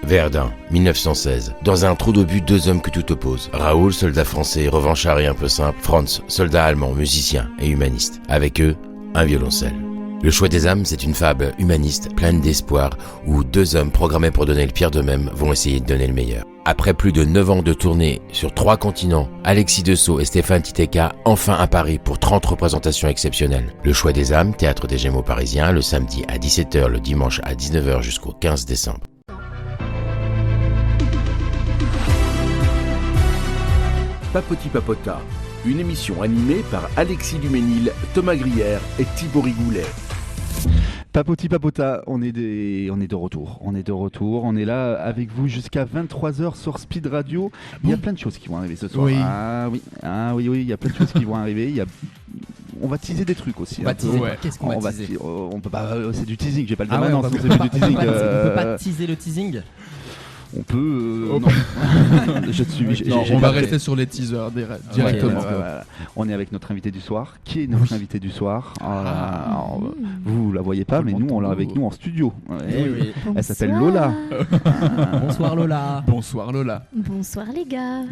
Verdun, 1916. Dans un trou d'obus, deux hommes que tout oppose. Raoul, soldat français, revanchard et un peu simple. Franz, soldat allemand, musicien et humaniste. Avec eux, un violoncelle. Le choix des âmes, c'est une fable humaniste, pleine d'espoir, où deux hommes programmés pour donner le pire d'eux-mêmes vont essayer de donner le meilleur. Après plus de 9 ans de tournée sur 3 continents, Alexis Dessau et Stéphane Titeka, enfin à Paris pour 30 représentations exceptionnelles. Le choix des âmes, théâtre des Gémeaux parisiens, le samedi à 17h, le dimanche à 19h jusqu'au 15 décembre. Papoti Papota, une émission animée par Alexis Duménil, Thomas Grière et Thibaut Rigoulet. Papoti Papota, on est de retour. On est là avec vous jusqu'à 23h sur Speed Radio. Il y a plein de choses qui vont arriver ce soir. Oui. Oui, il y a plein de choses qui vont arriver. On va teaser des trucs aussi. Qu'est-ce qu'on va teaser? On peut pas. C'est du teasing. J'ai pas le dire Ah ouais, maintenant. on C'est du teasing. on peut pas teaser le teasing. On peut. Non. On va rester sur les teasers directement. Voilà. On est avec notre invité du soir. Qui est notre invité du soir? Vous la voyez pas, mais nous on l'a avec nous en studio. Elle s'appelle Lola. Bonsoir Lola. Bonsoir Lola. Bonsoir les gars.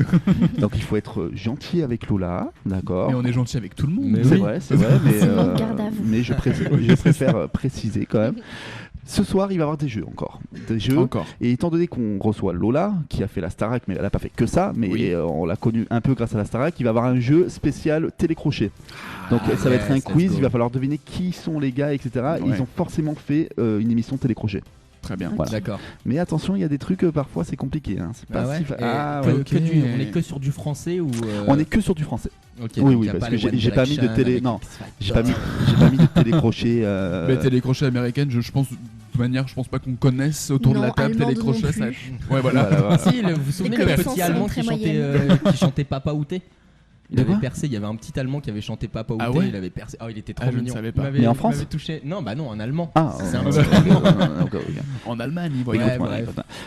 Donc il faut être gentil avec Lola, d'accord? Mais on est gentil avec tout le monde. Mais c'est vrai, mais je préfère préciser quand même. Ce soir, il va y avoir des jeux encore. Et étant donné qu'on reçoit Lola, qui a fait la Starac, mais elle n'a pas fait que ça, mais on l'a connue un peu grâce à la Starac, il va y avoir un jeu spécial télécrochet. Donc ça va être un quiz, il va falloir deviner qui sont les gars, etc. Ouais. Ils ont forcément fait une émission télécrochet. Très bien, voilà. D'accord. Mais attention, il y a des trucs, parfois c'est compliqué. Hein. C'est pas si on est que sur du français ou On est que sur du français. Okay, oui, parce que j'ai pas mis de télé. Non, j'ai pas mis de télécrochet. Mais télécrochet américaine, je pense. De toute manière, je pense pas qu'on connaisse autour de la table télécrochet. Ça... Ouais, voilà. Si, vous vous souvenez le petit allemand qui chantait Papa Outé? Il avait percé, il y avait un petit allemand qui avait chanté Papa Outé, il avait percé. Oh, il était trop mignon. Mais en France touché... Non, bah non, en allemand. C'est un petit allemand. En Allemagne,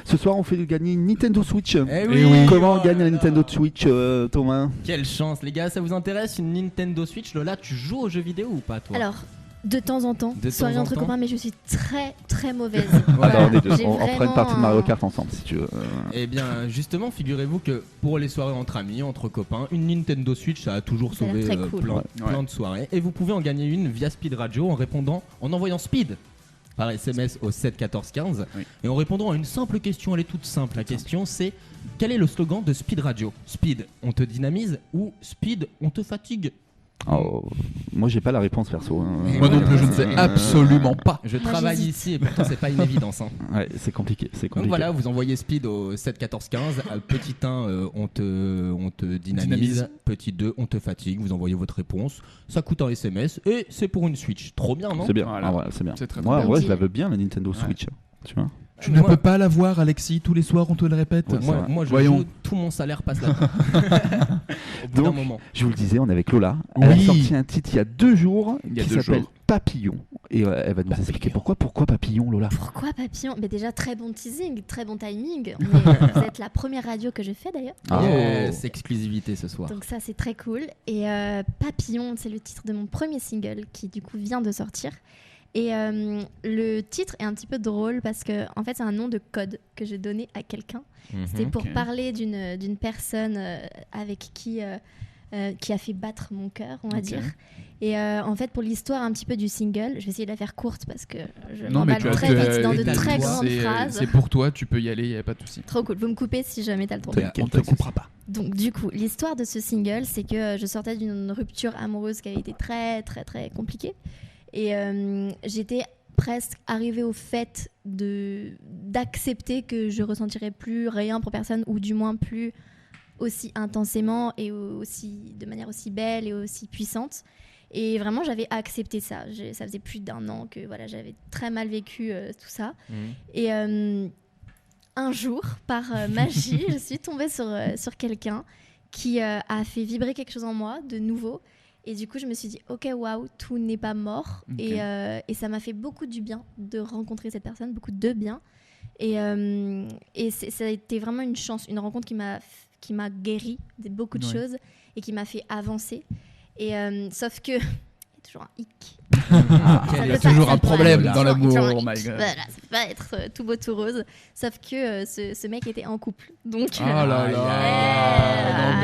Ce soir, on fait gagner une Nintendo Switch. Oui. Comment on gagne la Nintendo Switch, Thomas? Quelle chance, les gars, ça vous intéresse une Nintendo Switch? Lola, tu joues aux jeux vidéo ou pas, toi? Alors, de temps en temps, soirée entre copains, mais je suis très très mauvaise. On fera une partie de Mario Kart ensemble si tu veux. Eh bien, justement, figurez-vous que pour les soirées entre amis, entre copains, une Nintendo Switch, ça a toujours sauvé plein de soirées. Et vous pouvez en gagner une via Speed Radio en envoyant Speed par SMS au 7 14 15 et en répondant à une simple question. Elle est toute simple. La question, c'est: quel est le slogan de Speed Radio? Speed, on te dynamise, ou Speed, on te fatigue? Moi j'ai pas la réponse perso. Moi non plus, je ne sais absolument pas. Je travaille ici et pourtant c'est pas une évidence. Ouais, c'est compliqué. Donc voilà, vous envoyez Speed au 7 14 15. Petit 1, on te dynamise. Petit 2, on te fatigue. Vous envoyez votre réponse. Ça coûte un SMS et c'est pour une Switch. Trop bien, non? C'est bien. Voilà. C'est bien. C'est très moi, je la veux bien la Nintendo Switch. Tu vois. Tu ne peux pas l'avoir, Alexis, tous les soirs on te le répète. Moi je joue, tout mon salaire passe là-dedans. Au bout d'un moment. Je vous le disais, on est avec Lola. Elle a sorti un titre il y a 2 jours qui s'appelle Papillon. Et elle va nous expliquer pourquoi Papillon, Lola. Pourquoi Papillon? Mais déjà, très bon teasing, très bon timing. Vous êtes la première radio que je fais d'ailleurs. C'est exclusivité ce soir. Donc ça, c'est très cool. Et Papillon, c'est le titre de mon premier single qui du coup vient de sortir. Et le titre est un petit peu drôle parce que en fait c'est un nom de code que j'ai donné à quelqu'un. C'était pour parler d'une personne avec qui a fait battre mon cœur, on va dire. Et en fait pour l'histoire un petit peu du single, je vais essayer de la faire courte parce que je m'emballe très vite dans de très grandes phrases. C'est pour toi, tu peux y aller, il n'y a pas de souci. Trop cool, vous me coupez si jamais t'as le temps. On te coupera pas. Donc du coup, l'histoire de ce single, c'est que je sortais d'une rupture amoureuse qui avait été très très très compliquée. Et j'étais presque arrivée au fait d'accepter que je ressentirais plus rien pour personne, ou du moins plus aussi intensément et aussi, de manière aussi belle et aussi puissante. Et vraiment, j'avais accepté ça. Ça faisait plus d'1 an que voilà, j'avais très mal vécu tout ça. Et un jour, par magie, je suis tombée sur quelqu'un qui a fait vibrer quelque chose en moi de nouveau. Et du coup, je me suis dit, ok, waouh, tout n'est pas mort. Et ça m'a fait beaucoup du bien de rencontrer cette personne, beaucoup de bien. Et ça a été vraiment une chance, une rencontre qui m'a guéri de beaucoup de choses et qui m'a fait avancer. Et sauf que, il y a toujours un hic. Il y a toujours un problème dans l'amour. Oh my God. Voilà, ça peut pas être tout beau tout rose. Sauf que ce mec était en couple. Donc, oh là là.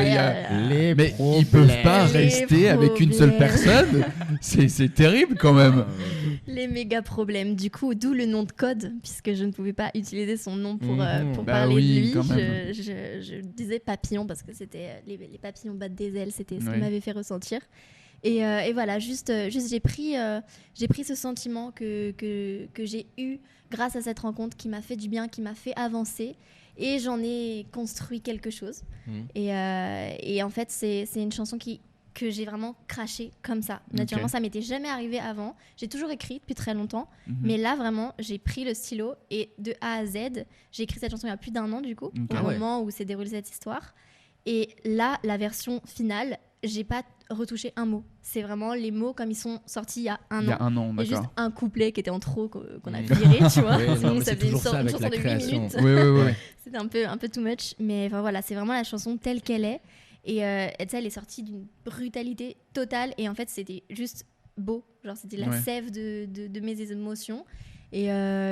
Mais ils peuvent pas rester avec une seule personne. C'est terrible quand même. Les méga problèmes. Du coup, d'où le nom de code, puisque je ne pouvais pas utiliser son nom pour parler de lui. Je disais papillon parce que c'était les papillons battent des ailes, c'était ce qui m'avait fait ressentir. Et voilà, juste j'ai pris ce sentiment que j'ai eu grâce à cette rencontre qui m'a fait du bien, qui m'a fait avancer. Et j'en ai construit quelque chose. Et en fait, c'est une chanson que j'ai vraiment craché comme ça. Naturellement, ça m'était jamais arrivé avant. J'ai toujours écrit depuis très longtemps. Mais là, vraiment, j'ai pris le stylo et de A à Z, j'ai écrit cette chanson il y a plus d'1 an, du coup, au moment où s'est déroulée cette histoire. Et là, la version finale, j'ai pas retouché un mot. C'est vraiment les mots comme ils sont sortis il y a un an. Il y a un an, d'accord. Et juste un couplet qui était en trop qu'on a viré, tu vois. Sinon, ça faisait une chanson de 8 minutes. Oui. C'était un peu too much. Mais enfin, voilà, c'est vraiment la chanson telle qu'elle est. Et elle est sortie d'une brutalité totale. Et en fait, c'était juste beau. Genre, c'était la sève de mes émotions. Et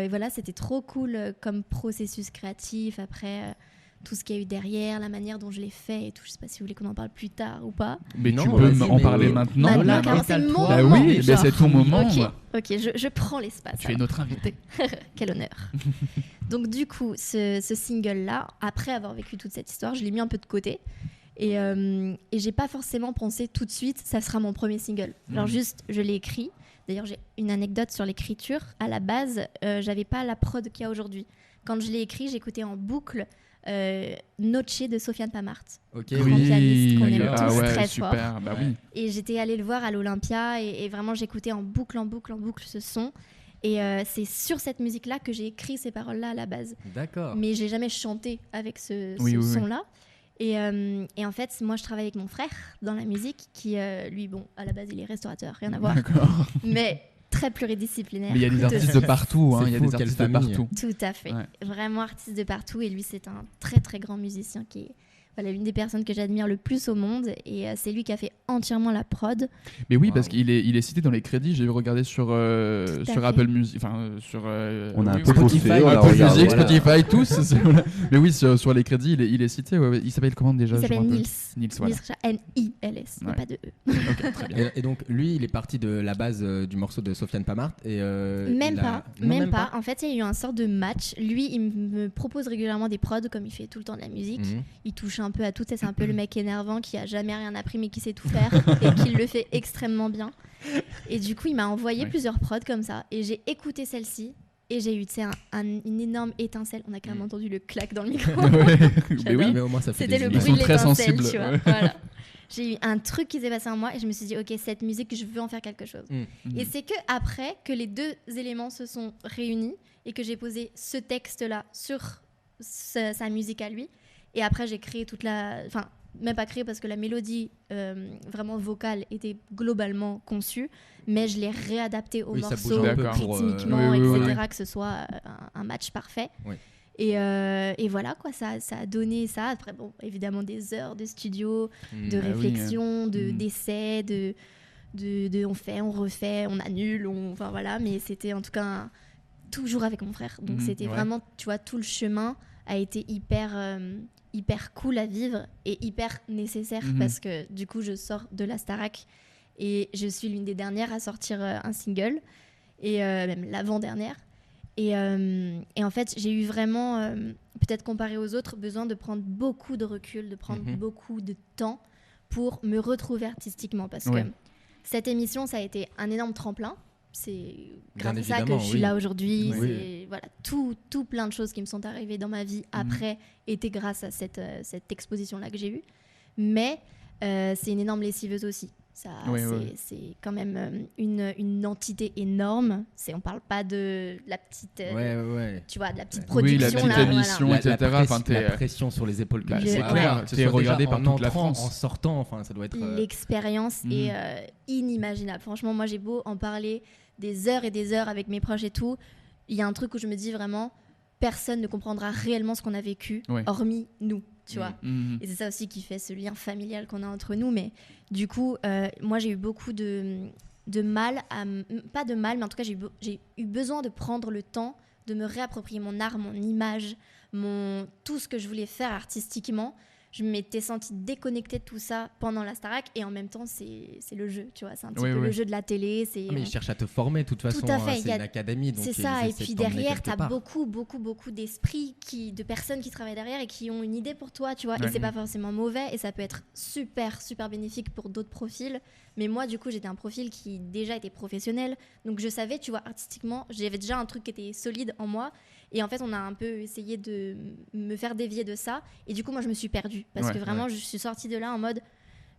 voilà, c'était trop cool comme processus créatif. Après, tout ce qu'il y a eu derrière, la manière dont je l'ai fait et tout. Je sais pas si vous voulez qu'on en parle plus tard ou pas. Mais tu peux en parler maintenant. Car c'est mon moment. Oui, mais c'est ton moment. Ok, je prends l'espace. Tu es notre invité. Quel honneur. Donc du coup, ce single-là, après avoir vécu toute cette histoire, je l'ai mis un peu de côté. Et j'ai pas forcément pensé tout de suite, ça sera mon premier single. Alors juste, je l'ai écrit. D'ailleurs, j'ai une anecdote sur l'écriture. À la base, j'avais pas la prod qu'il y a aujourd'hui. Quand je l'ai écrit, j'écoutais en boucle Noche de Sofiane Pamart. Grand pianiste qu'on aime tous très super. fort. Bah oui. Et j'étais allée le voir à l'Olympia et vraiment j'écoutais en boucle ce son. Et c'est sur cette musique-là que j'ai écrit ces paroles-là à la base. D'accord. Mais je n'ai jamais chanté avec ce son-là. Et en fait, moi, je travaille avec mon frère dans la musique qui, lui, bon, à la base, il est restaurateur, rien à voir. D'accord. Mais très pluridisciplaire. Mais il y a des artistes de partout. Il y a des artistes de partout. Tout à fait. Ouais. Vraiment artiste de partout. Et lui, c'est un très, très grand musicien qui est l'une des personnes que j'admire le plus au monde. Et c'est lui qui a fait entièrement la prod. Mais oui, parce qu'il est cité dans les crédits. J'ai regardé sur Apple Music. Enfin, sur on a un peu Spotify, Apple Music, Spotify, tous. Mais oui, sur les crédits, il est cité. Ouais. Il s'appelle comment déjà? Il s'appelle Nils. Voilà. N-I-L-S. Il n'y a pas de E. Okay, très bien. Et donc, lui, il est parti de la base du morceau de Sofiane Pamart. Même pas. En fait, il y a eu un sort de match. Lui, il me propose régulièrement des prods, comme il fait tout le temps de la musique. Il touche un peu à tout. C'est un peu le mec énervant qui a jamais rien appris mais qui sait tout faire et qui le fait extrêmement bien. Et du coup, il m'a envoyé plusieurs prods comme ça. Et j'ai écouté celle-ci. Et j'ai eu une énorme étincelle. On a carrément entendu le clac dans le micro. Mais oui, mais au moins ça fait c'était le bruit de l'étincelle, tu vois. Voilà. J'ai eu un truc qui s'est passé en moi et je me suis dit, ok, cette musique, je veux en faire quelque chose. Et c'est que après que les deux éléments se sont réunis et que j'ai posé ce texte-là sur sa musique à lui. Et après, j'ai créé enfin, même pas créé parce que la mélodie vraiment vocale était globalement conçue, mais je l'ai réadaptée au morceau rythmiquement, etc., que ce soit un match parfait. Oui. Et voilà, quoi, ça a donné ça. Après, bon, évidemment, des heures de studio, de réflexion, d'essais, on fait, on refait, on annule, enfin voilà, mais c'était en tout cas toujours avec mon frère. Donc c'était vraiment, tu vois, tout le chemin a été hyper cool à vivre et hyper nécessaire parce que du coup je sors de la Starac et je suis l'une des dernières à sortir un single et même l'avant-dernière et en fait j'ai eu vraiment peut-être comparé aux autres besoin de prendre beaucoup de recul, de prendre beaucoup de temps pour me retrouver artistiquement parce que cette émission ça a été un énorme tremplin. C'est grâce à ça que je suis là aujourd'hui. C'est voilà, tout plein de choses qui me sont arrivées dans ma vie après étaient grâce à cette exposition-là que j'ai eue. Mais c'est une énorme lessiveuse aussi. Ça, c'est quand même une entité énorme. On parle pas de la petite, tu vois, de la petite production. Oui, la petite émission, etc. La pression sur les épaules. C'est clair. Tu es regardé par toute la France. En sortant, enfin, ça doit être. L'expérience est inimaginable. Franchement, moi, j'ai beau en parler des heures et des heures avec mes proches et tout. Il y a un truc où je me dis vraiment, personne ne comprendra réellement ce qu'on a vécu, hormis nous. Tu vois. Et c'est ça aussi qui fait ce lien familial qu'on a entre nous. Mais du coup, moi, j'ai eu beaucoup de mal pas de mal, mais en tout cas j'ai eu besoin de prendre le temps de me réapproprier mon art, mon image, tout ce que je voulais faire artistiquement. Je m'étais sentie déconnectée de tout ça pendant la Starac, et en même temps c'est le jeu, tu vois, c'est un petit peu le jeu de la télé. Mais ils cherchent à te former de toute façon, tout à fait, c'est une académie. Donc c'est ça, et puis derrière t'as beaucoup d'esprit, de personnes qui travaillent derrière et qui ont une idée pour toi, tu vois, et c'est pas forcément mauvais, et ça peut être super bénéfique pour d'autres profils. Mais moi du coup j'étais un profil qui déjà était professionnel, donc je savais, tu vois, artistiquement j'avais déjà un truc qui était solide en moi. Et en fait, on a un peu essayé de me faire dévier de ça. Et du coup, moi, je me suis perdue. Parce que vraiment, je suis sortie de là en mode,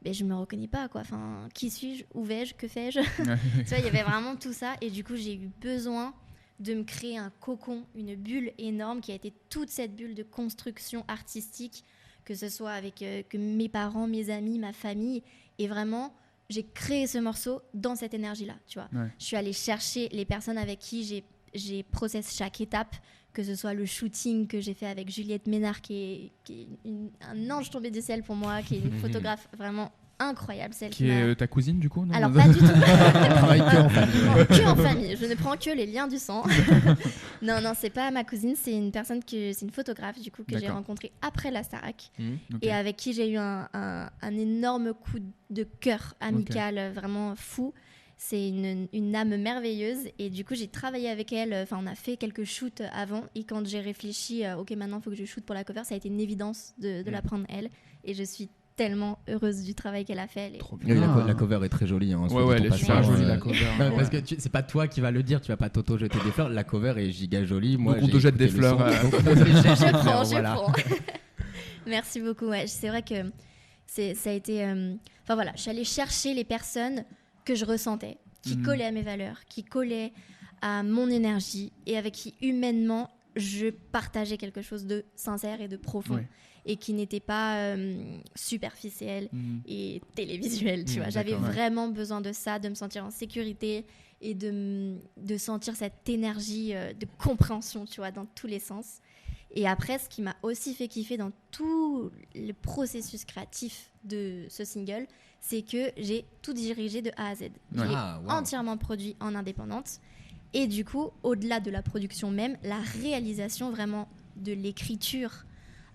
je me reconnais pas, quoi. Enfin, qui suis-je? Où vais-je? Que fais-je? Tu vois, il y avait vraiment tout ça. Et du coup, j'ai eu besoin de me créer un cocon, une bulle énorme qui a été toute cette bulle de construction artistique, que ce soit avec que mes parents, mes amis, ma famille. Et vraiment, j'ai créé ce morceau dans cette énergie-là, tu vois. Je suis allée chercher les personnes avec qui j'ai processé chaque étape, que ce soit le shooting que j'ai fait avec Juliette Ménard, qui est un ange tombé du ciel pour moi, qui est une photographe vraiment incroyable. Celle qui est ta cousine du coup, non? Alors pas du tout. Que en famille. Que en famille. Je ne prends que les liens du sang. non, c'est pas ma cousine, c'est une personne c'est une photographe du coup que j'ai rencontrée après la Starac et avec qui j'ai eu un énorme coup de cœur amical, vraiment fou. C'est une âme merveilleuse, et du coup j'ai travaillé avec elle, enfin on a fait quelques shoots avant, et quand j'ai réfléchi ok maintenant il faut que je shoote pour la cover, ça a été une évidence de la prendre elle, et je suis tellement heureuse du travail qu'elle a fait. La cover est très jolie, hein, elle est super jolie la cover. Parce que c'est pas toi qui vas le dire, tu vas pas t'auto-jeter des fleurs, la cover est giga jolie. Moi, donc on te jette des fleurs. Je prends. Merci beaucoup. C'est vrai que ça a été enfin voilà, je suis allée chercher les personnes que je ressentais, qui collaient à mes valeurs, qui collaient à mon énergie, et avec qui humainement je partageais quelque chose de sincère et de profond, et qui n'était pas superficiel et télévisuel, tu vois. J'avais vraiment besoin de ça, de me sentir en sécurité et de sentir cette énergie de compréhension, tu vois, dans tous les sens. Et après, ce qui m'a aussi fait kiffer dans tout le processus créatif de ce single, c'est que j'ai tout dirigé de A à Z. Je l'ai entièrement produit en indépendante. Et du coup, au-delà de la production même, la réalisation vraiment de l'écriture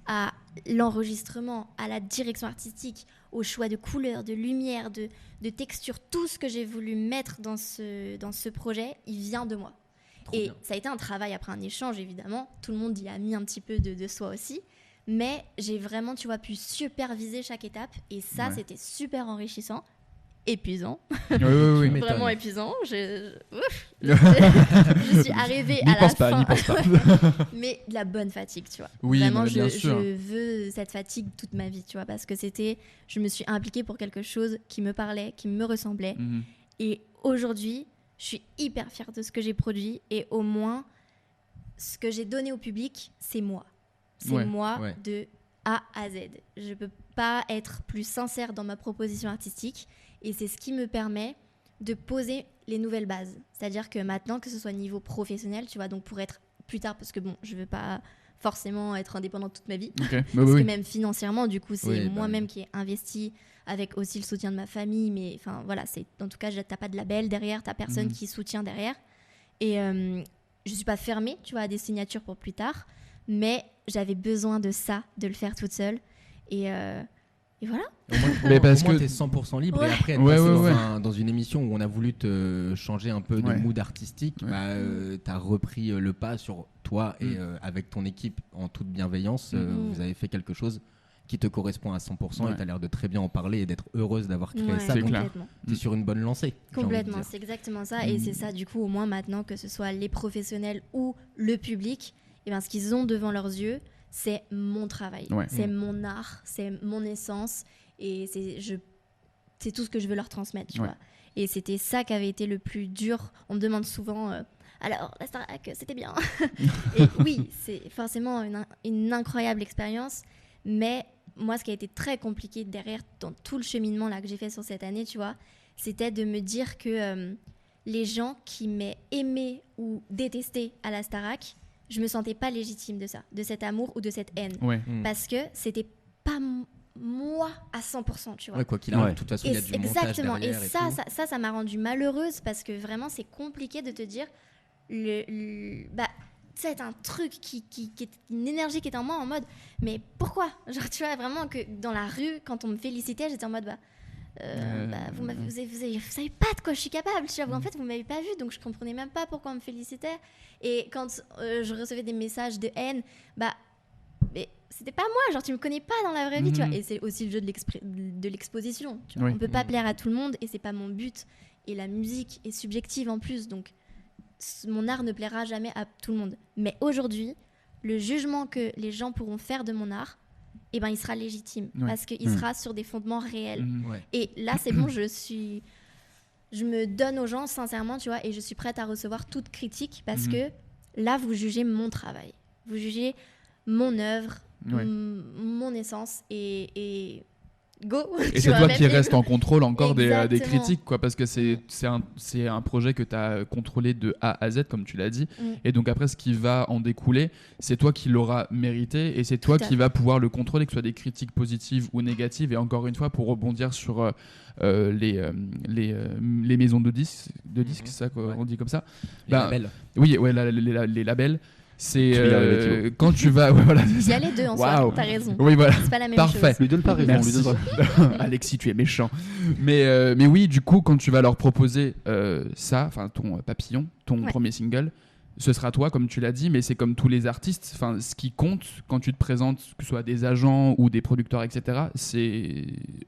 à l'enregistrement, à la direction artistique, au choix de couleurs, de lumière, de texture, tout ce que j'ai voulu mettre dans ce projet, il vient de moi. Et ça a été un travail après un échange, évidemment. Tout le monde y a mis un petit peu de soi aussi. Mais j'ai vraiment, tu vois, pu superviser chaque étape. Et ça, c'était super enrichissant. Épuisant. Oui, vraiment épuisant. Je suis arrivée à la fin. N'y pense pas. Mais de la bonne fatigue, tu vois. Oui, vraiment, je veux cette fatigue toute ma vie, tu vois. Parce que je me suis impliquée pour quelque chose qui me parlait, qui me ressemblait. Et aujourd'hui, je suis hyper fière de ce que j'ai produit, et au moins, ce que j'ai donné au public, c'est moi. C'est moi de A à Z. Je ne peux pas être plus sincère dans ma proposition artistique, et c'est ce qui me permet de poser les nouvelles bases. C'est-à-dire que maintenant, que ce soit niveau professionnel, tu vois, donc pour être plus tard, parce que bon, je ne veux pas forcément être indépendante toute ma vie, parce que même financièrement, du coup, c'est moi-même qui ai investi, avec aussi le soutien de ma famille, mais enfin voilà, en tout cas, t'as pas de label derrière, t'as personne qui soutient derrière, et je suis pas fermée, tu vois, à des signatures pour plus tard, mais j'avais besoin de ça, de le faire toute seule, et voilà. Mais parce que t'es 100% libre, et après dans une émission où on a voulu te changer un peu de mood artistique, t'as repris le pas sur toi, et avec ton équipe en toute bienveillance, vous avez fait quelque chose qui te correspond à 100%, et tu as l'air de très bien en parler et d'être heureuse d'avoir créé ça. Donc tu es sur une bonne lancée. Complètement, c'est exactement ça. Et c'est ça, du coup, au moins maintenant, que ce soit les professionnels ou le public, et ben, ce qu'ils ont devant leurs yeux, c'est mon travail, c'est mon art, c'est mon essence, et c'est tout ce que je veux leur transmettre, tu vois. Et c'était ça qui avait été le plus dur. On me demande souvent... alors, la Starac, c'était bien. Et oui, c'est forcément une incroyable expérience, mais moi, ce qui a été très compliqué derrière, dans tout le cheminement là que j'ai fait sur cette année, tu vois, c'était de me dire que les gens qui m'aient aimé ou détesté à la Starac, je me sentais pas légitime de ça, de cet amour ou de cette haine, parce que c'était pas moi à 100%, tu vois. Ouais, quoi qu'il arrive, de toute façon, il y a du montage derrière. Exactement, et ça m'a rendue malheureuse parce que vraiment, c'est compliqué de te dire, c'est un truc qui est une énergie qui est en moi en mode, mais pourquoi ? Genre, tu vois, vraiment que dans la rue, quand on me félicitait, j'étais en mode, vous savez pas de quoi je suis capable, tu vois. En fait, vous m'avez pas vu, donc je comprenais même pas pourquoi on me félicitait. Et quand je recevais des messages de haine, mais c'était pas moi, genre tu me connais pas dans la vraie vie, tu vois. Et c'est aussi le jeu de l'exposition, tu vois. On peut pas plaire à tout le monde et c'est pas mon but. Et la musique est subjective en plus, donc mon art ne plaira jamais à tout le monde. Mais aujourd'hui, le jugement que les gens pourront faire de mon art, il sera légitime parce qu'il sera sur des fondements réels. Et là, c'est bon, je me donne aux gens sincèrement, tu vois, et je suis prête à recevoir toute critique parce que là, vous jugez mon travail, vous jugez mon œuvre, mon essence et go. Et c'est toi qui restes en contrôle encore des critiques, quoi, parce que c'est un projet que tu as contrôlé de A à Z, comme tu l'as dit. Et donc après, ce qui va en découler, c'est toi qui l'auras mérité et c'est toi qui vas pouvoir le contrôler, que ce soit des critiques positives ou négatives. Et encore une fois, pour rebondir sur les maisons de disques, c'est ça qu'on dit comme ça. Les labels. Oui, les labels. C'est quand tu vas. Voilà, il y a les deux en soi, t'as raison. Oui, voilà. C'est pas la même Parfait. chose. Lui donne pas raison. Merci. Alexis, tu es méchant. Mais oui, du coup, quand tu vas leur proposer ton Papillon, ton premier single, ce sera toi, comme tu l'as dit, mais c'est comme tous les artistes. Enfin, ce qui compte quand tu te présentes, que ce soit des agents ou des producteurs, etc., c'est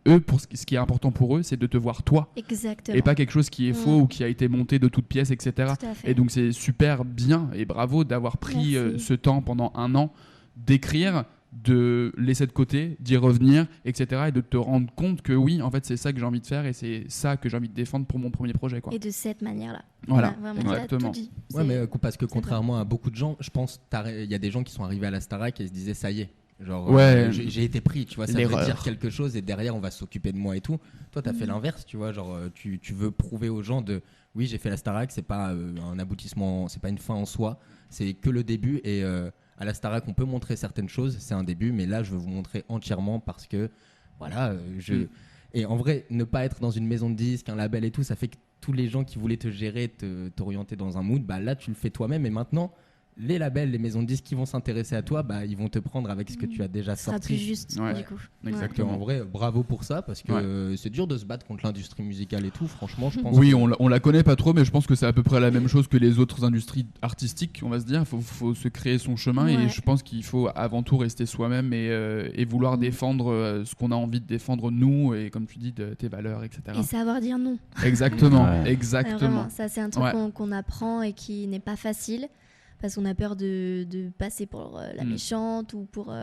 eux, ce qui est important pour eux, c'est de te voir toi. Exactement. Et pas quelque chose qui est faux ou qui a été monté de toutes pièces, etc. Et donc, c'est super bien et bravo d'avoir pris ce temps pendant 1 an d'écrire, de laisser de côté, d'y revenir, etc. et de te rendre compte que oui, en fait, c'est ça que j'ai envie de faire et c'est ça que j'ai envie de défendre pour mon premier projet, quoi. Et de cette manière-là. Voilà, vraiment, exactement. Ouais, mais parce que contrairement à beaucoup de gens, je pense il y a des gens qui sont arrivés à la Starac et se disaient ça y est. Genre, j'ai été pris, tu vois, ça veut dire quelque chose et derrière on va s'occuper de moi et tout. Toi, t'as fait l'inverse, tu vois, genre tu veux prouver aux gens oui, j'ai fait la Starac, c'est pas un aboutissement, c'est pas une fin en soi, c'est que le début et à la Starac, on peut montrer certaines choses, c'est un début, mais là, je veux vous montrer entièrement parce que, voilà, Et en vrai, ne pas être dans une maison de disques, un label et tout, ça fait que tous les gens qui voulaient te gérer, t'orienter dans un mood, là, tu le fais toi-même. Et maintenant, les labels, les maisons de disques qui vont s'intéresser à toi, ils vont te prendre avec ce que tu as déjà sorti. Ça sera plus juste, du coup. Exactement. En vrai, bravo pour ça, parce que c'est dur de se battre contre l'industrie musicale et tout. Franchement, je pense. Oui, on la connaît pas trop, mais je pense que c'est à peu près la même chose que les autres industries artistiques, on va se dire. Il faut se créer son chemin et je pense qu'il faut avant tout rester soi-même et vouloir défendre ce qu'on a envie de défendre nous et comme tu dis, tes valeurs, etc. Et savoir dire non. Exactement, exactement. Alors vraiment, ça c'est un truc qu'on apprend et qui n'est pas facile. Parce qu'on a peur de passer pour la méchante ou pour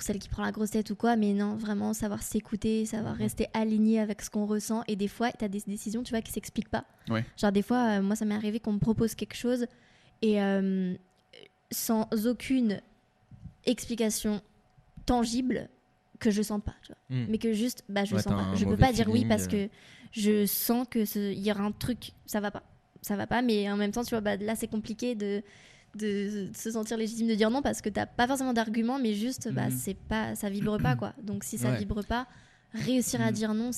celle qui prend la grosse tête ou quoi. Mais non, vraiment savoir s'écouter, savoir rester aligné avec ce qu'on ressent. Et des fois, tu as des décisions, tu vois, qui s'expliquent pas. Ouais. Genre des fois, moi ça m'est arrivé qu'on me propose quelque chose et sans aucune explication tangible que je sens pas, tu vois. Mais que juste, je sens pas. Je peux pas dire oui parce que je sens que il y aura un truc, ça va pas, mais en même temps, tu vois, là, c'est compliqué de se sentir légitime de dire non parce que t'as pas forcément d'argument, mais juste, ça vibre pas, quoi. Donc, si ça vibre pas, réussir à dire non,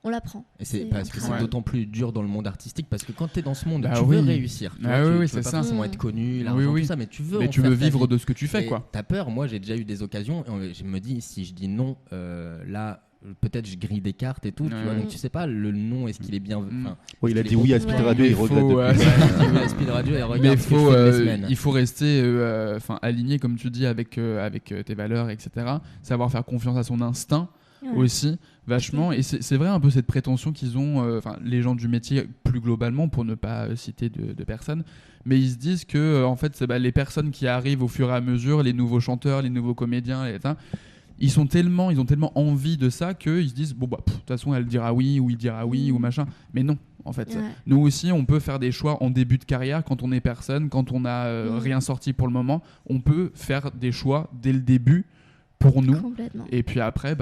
on l'apprend. Et c'est parce que c'est d'autant plus dur dans le monde artistique parce que quand t'es dans ce monde, tu veux réussir. Tu veux pas forcément être connu, l'argent, tout ça, mais tu veux. Mais tu veux vivre de ce que tu fais, quoi. T'as peur. Moi, j'ai déjà eu des occasions et je me dis, si je dis non, là. Peut-être je grille des cartes et tout, tu vois, donc tu sais pas le nom, est-ce qu'il est bien. Il a dit oui à Speed Radio, il regrette depuis. À Speed Radio, il regarde. Mais il faut rester aligné, comme tu dis, avec tes valeurs, etc. Savoir faire confiance à son instinct aussi, vachement. Et c'est vrai un peu cette prétention qu'ils ont, les gens du métier plus globalement, pour ne pas citer de personnes. Mais ils se disent que en fait, les personnes qui arrivent au fur et à mesure, les nouveaux chanteurs, les nouveaux comédiens, ils ont tellement envie de ça qu'ils se disent de toute façon elle dira oui ou il dira oui ou machin, mais non, en fait nous aussi on peut faire des choix en début de carrière quand on est personne, quand on n'a rien sorti pour le moment, on peut faire des choix dès le début pour nous. Complètement. Et puis après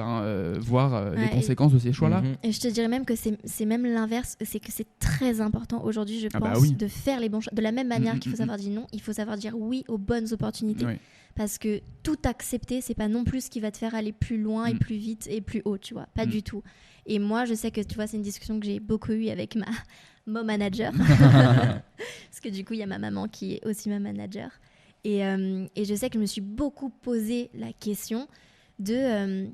voir les conséquences de ces choix-là. Et je te dirais même que c'est même l'inverse, c'est que c'est très important aujourd'hui, je pense, de faire les bons choix. De la même manière qu'il faut savoir dire non, il faut savoir dire oui aux bonnes opportunités. Parce que tout accepter, c'est pas non plus ce qui va te faire aller plus loin et plus vite et plus haut, tu vois, pas du tout. Et moi, je sais que, tu vois, c'est une discussion que j'ai beaucoup eue avec mon manager. Parce que du coup, il y a ma maman qui est aussi ma manager. Et je sais que je me suis beaucoup posé la question de...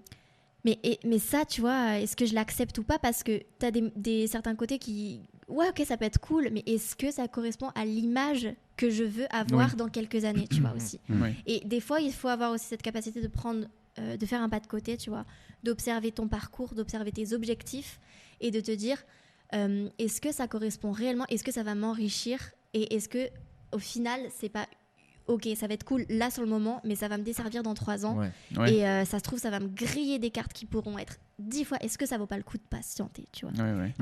mais ça, tu vois, est-ce que je l'accepte ou pas? Parce que tu as certains côtés qui... Ouais, ok, ça peut être cool, mais est-ce que ça correspond à l'image que je veux avoir dans quelques années, tu vois, aussi. Et des fois, il faut avoir aussi cette capacité de faire un pas de côté, tu vois, d'observer ton parcours, d'observer tes objectifs et de te dire, est-ce que ça correspond réellement? Est-ce que ça va m'enrichir? Et est-ce que, au final, c'est pas... Ok, ça va être cool là sur le moment, mais ça va me desservir dans 3 ans. Et ça se trouve, ça va me griller des cartes qui pourront être 10 fois. Est-ce que ça vaut pas le coup de patienter, tu vois?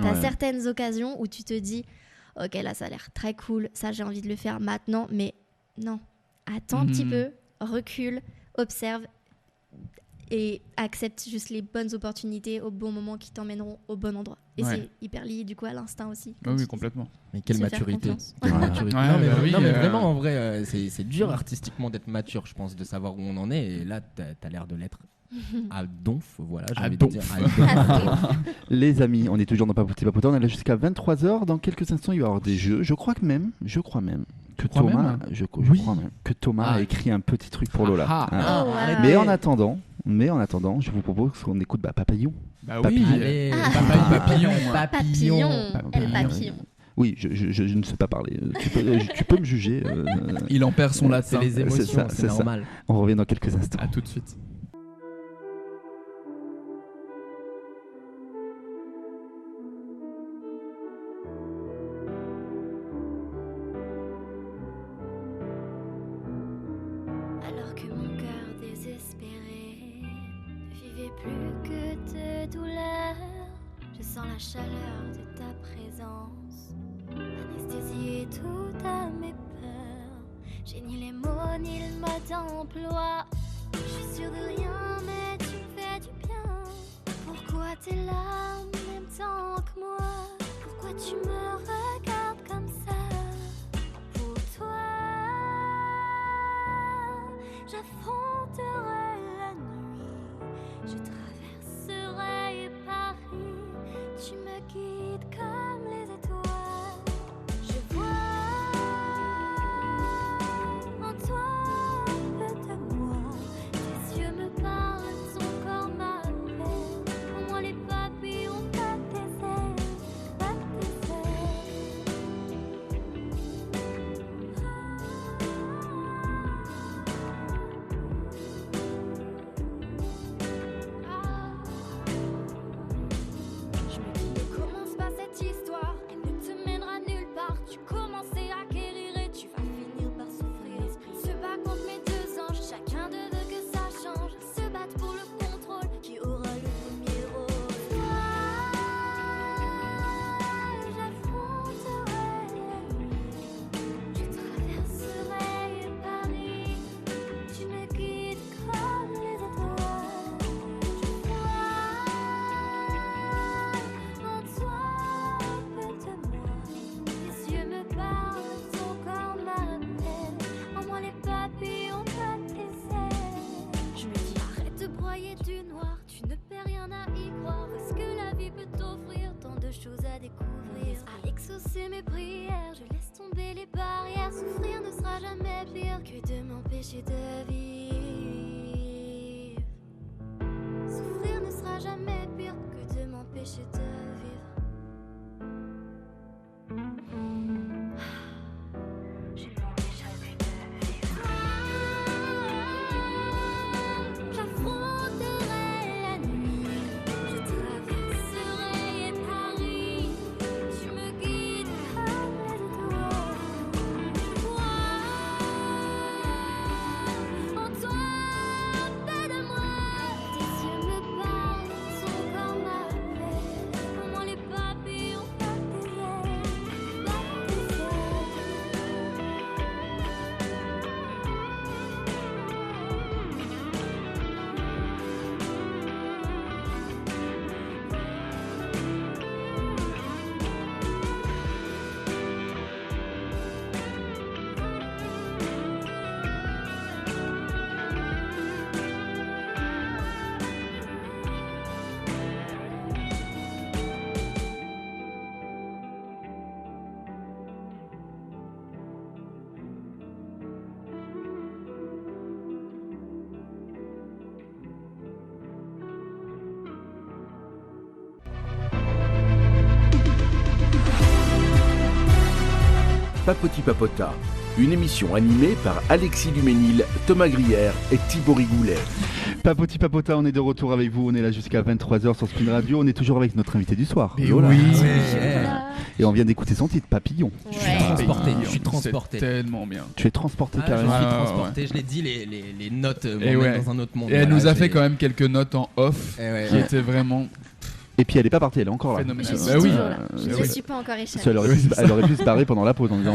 T'as certaines occasions où tu te dis, ok, là ça a l'air très cool, ça j'ai envie de le faire maintenant, mais non, attends un petit peu, recule, observe et accepte juste les bonnes opportunités au bon moment qui t'emmèneront au bon endroit. Et c'est hyper lié du coup à l'instinct aussi. Oui, complètement. Mais quelle maturité. Quelle maturité. Non, mais vraiment, en vrai, c'est dur artistiquement d'être mature, je pense, de savoir où on en est. Et là, t'as l'air de l'être à donf, voilà, j'ai envie de dire. Les amis, on est toujours dans Papoter Papoter, on est là jusqu'à 23h. Dans quelques instants, il va y avoir des jeux. Je crois même que Thomas a écrit un petit truc pour Lola. Mais en attendant, je vous propose qu'on écoute Papillon. Allez, Papillon. Oui, je ne sais pas parler. Tu peux me juger. Il en perd son latin. C'est les émotions, c'est normal. On revient dans quelques instants. À tout de suite. Alors que mon cœur désespéré ne vivait plus que de douleur, je sens la chaleur de ta présence anesthésier tout à mes peurs. J'ai ni les mots ni le mode d'emploi. Je suis sûre de rien, mais tu me fais du bien. Pourquoi tes larmes en même temps que moi? Pourquoi tu me regardes comme ça? Pour toi, j'affronterai la nuit, je traverserai Paris. Tu me guides comme les étoiles. Je vois en toi un peu de moi. Tes yeux me parlent, ton corps m'appelle. En moi les papillons battent tes ailes, battent tes ailes. Je me dis, ne commence pas cette histoire, elle ne te mènera nulle part. Tu commençais à guérir et tu vas finir par souffrir. L'esprit se bat contre mes 2 anges, chacun d'eux veut que ça change. Ils se battent pour le contrôle, qui aura le premier rôle. J'affronterai la nuit, je traverserai Paris. Tu me guides comme les étoiles. Je vois en toi un peu de moi. Tes yeux me parlent, ton corps m'appelle. En moi les papillons battent tes ailes. Je me dis arrête de broyer du noir, tu ne perds rien à y croire. Parce que la vie peut t'offrir tant de choses à découvrir. À exaucer mes prières, je laisse tomber les barrières. Souffrir ne sera jamais pire que de m'empêcher de vivre. Souffrir ne sera jamais pire que de m'empêcher de vivre. J'affronterai la nuit, je traverserai Paris. Tu me guides comme les étoiles. Je vois en toi un peu de moi. Tes yeux me parlent, ton corps m'appelle. Papoti Papota, une émission animée par Alexis Duménil, Thomas Grière et Thibaut Rigoulet. Papoti Papota, on est de retour avec vous, on est là jusqu'à 23h sur Spin Radio, on est toujours avec notre invité du soir. Et Lola. oui, et on vient d'écouter son titre, Papillon. Ouais. Je suis transporté. C'est tellement bien. Tu es transporté Je carrément. suis transporté, je l'ai dit, les notes Et m'emmènent dans un autre monde. Et elle Voilà, nous a j'ai- fait quand même quelques notes en off qui étaient vraiment Et puis elle est pas partie, elle est encore là. phénoménales. Je suis Bah oui. toujours là. Je ne oui. suis pas encore échappée. Elle aurait pu se barrer pendant la pause en disant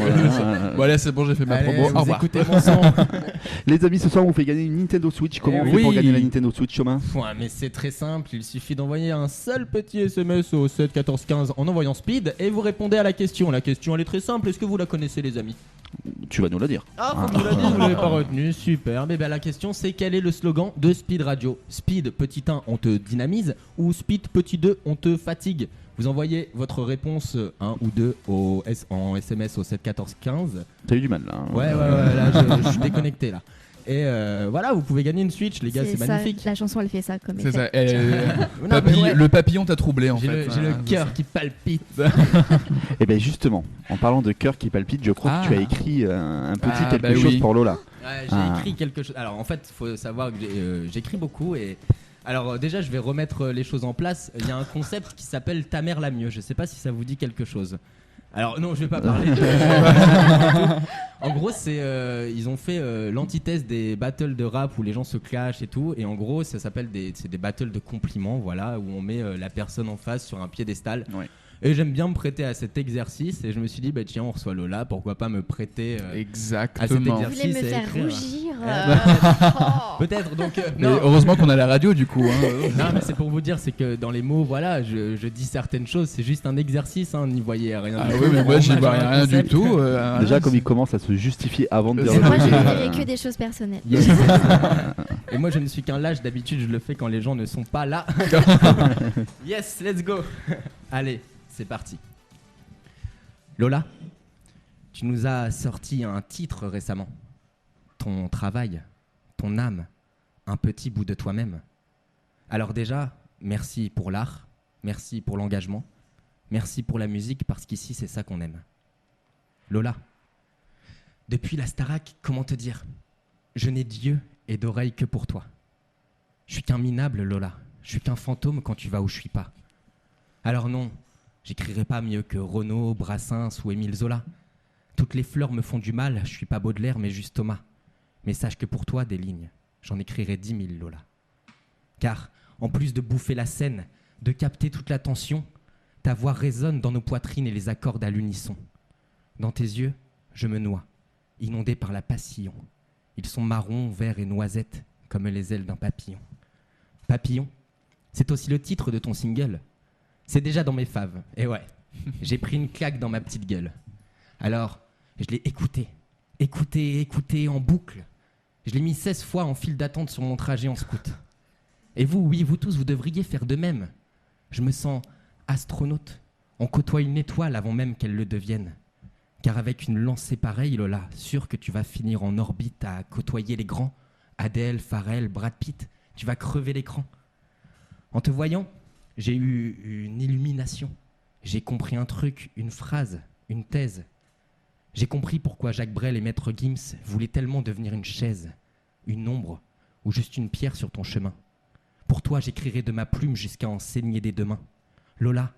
Voilà, c'est bon, j'ai fait ma Allez, promo. Au vous revoir. écoutez mon son. Les amis, ce soir on vous fait gagner une Nintendo Switch. Comment on fait oui. pour gagner la Nintendo Switch, Chemin? Ouais, mais c'est très simple, il suffit d'envoyer un seul petit SMS au 7 14 15 en envoyant Speed et vous répondez à la question. La question elle est très simple, est-ce que vous la connaissez les amis? Tu vas nous la dire. Ah, faut que vous la dites, vous l'avez pas retenu, super. Mais ben la question c'est quel est le slogan de Speed Radio? Speed petit 1 on te dynamise ou Speed petit 2 on te fatigue? Vous envoyez votre réponse 1 ou 2 en SMS au 7 14 15. T'as eu du mal là. Hein. Ouais, là je suis déconnecté là. Et voilà, vous pouvez gagner une Switch, les gars, c'est ça, magnifique. La chanson, elle fait ça comme C'est effet. ça. Non, mais ouais. Le papillon t'a troublé en J'ai fait. le cœur qui palpite. Et bien justement, en parlant de cœur qui palpite, je crois que tu as écrit un petit quelque chose pour Lola. Ouais, j'ai écrit quelque chose. Alors en fait, il faut savoir que j'écris beaucoup et. Alors déjà, je vais remettre les choses en place. Il y a un concept qui s'appelle Ta mère la mieux. Je sais pas si ça vous dit quelque chose. Alors non, je vais pas parler. En gros, ils ont fait l'antithèse des battles de rap où les gens se clashent et tout. Et en gros, ça s'appelle c'est des battles de compliments, voilà, où on met la personne en face sur un piédestal. Ouais. Et j'aime bien me prêter à cet exercice. Et je me suis dit, bah tiens, on reçoit Lola, pourquoi pas me prêter à cet Exactement. Vous exercice. voulez me et faire écrire. rougir Peut-être. Donc Mais non. heureusement qu'on a la radio du coup. Hein. Non, mais c'est pour vous dire, c'est que dans les mots, voilà, je dis certaines choses, c'est juste un exercice, hein, n'y voyez rien. Ah oui, mais moi j'y vois rien du tout. Déjà comme il commence à se justifier avant de dire Moi, le je truc, ne dirais que des choses personnelles. Yes. Et moi, je ne suis qu'un lâche, d'habitude, je le fais quand les gens ne sont pas là. Yes, let's go. Allez, c'est parti. Lola, tu nous as sorti un titre récemment. Ton travail, ton âme, un petit bout de toi-même. Alors déjà, merci pour l'art, merci pour l'engagement, merci pour la musique, parce qu'ici, c'est ça qu'on aime. Lola, depuis la Starac, comment te dire? Je n'ai d'yeux et d'oreilles que pour toi. Je suis qu'un minable, Lola. Je suis qu'un fantôme quand tu vas où je suis pas. Alors non, j'écrirai pas mieux que Renaud, Brassens ou Émile Zola. Toutes les fleurs me font du mal, je suis pas Baudelaire mais juste Thomas. Mais sache que pour toi, des lignes, j'en écrirai 10 000, Lola. Car, en plus de bouffer la scène, de capter toute l'attention, ta voix résonne dans nos poitrines et les accorde à l'unisson. Dans tes yeux, je me noie, inondé par la passion. Ils sont marrons, verts et noisettes, comme les ailes d'un papillon. Papillon, c'est aussi le titre de ton single. C'est déjà dans mes faves, et ouais, j'ai pris une claque dans ma petite gueule. Alors, je l'ai écouté en boucle. Je l'ai mis 16 fois en file d'attente sur mon trajet en scout. Et vous, oui, vous tous, vous devriez faire de même. Je me sens astronaute. On côtoie une étoile avant même qu'elle le devienne. Car avec une lancée pareille, Lola, sûr que tu vas finir en orbite à côtoyer les grands. Adèle, Pharrell, Brad Pitt, tu vas crever l'écran. En te voyant, j'ai eu une illumination. J'ai compris un truc, une phrase, une thèse. J'ai compris pourquoi Jacques Brel et Maître Gims voulaient tellement devenir une chaise, une ombre ou juste une pierre sur ton chemin. Pour toi, j'écrirai de ma plume jusqu'à en saigner des deux mains. Lola,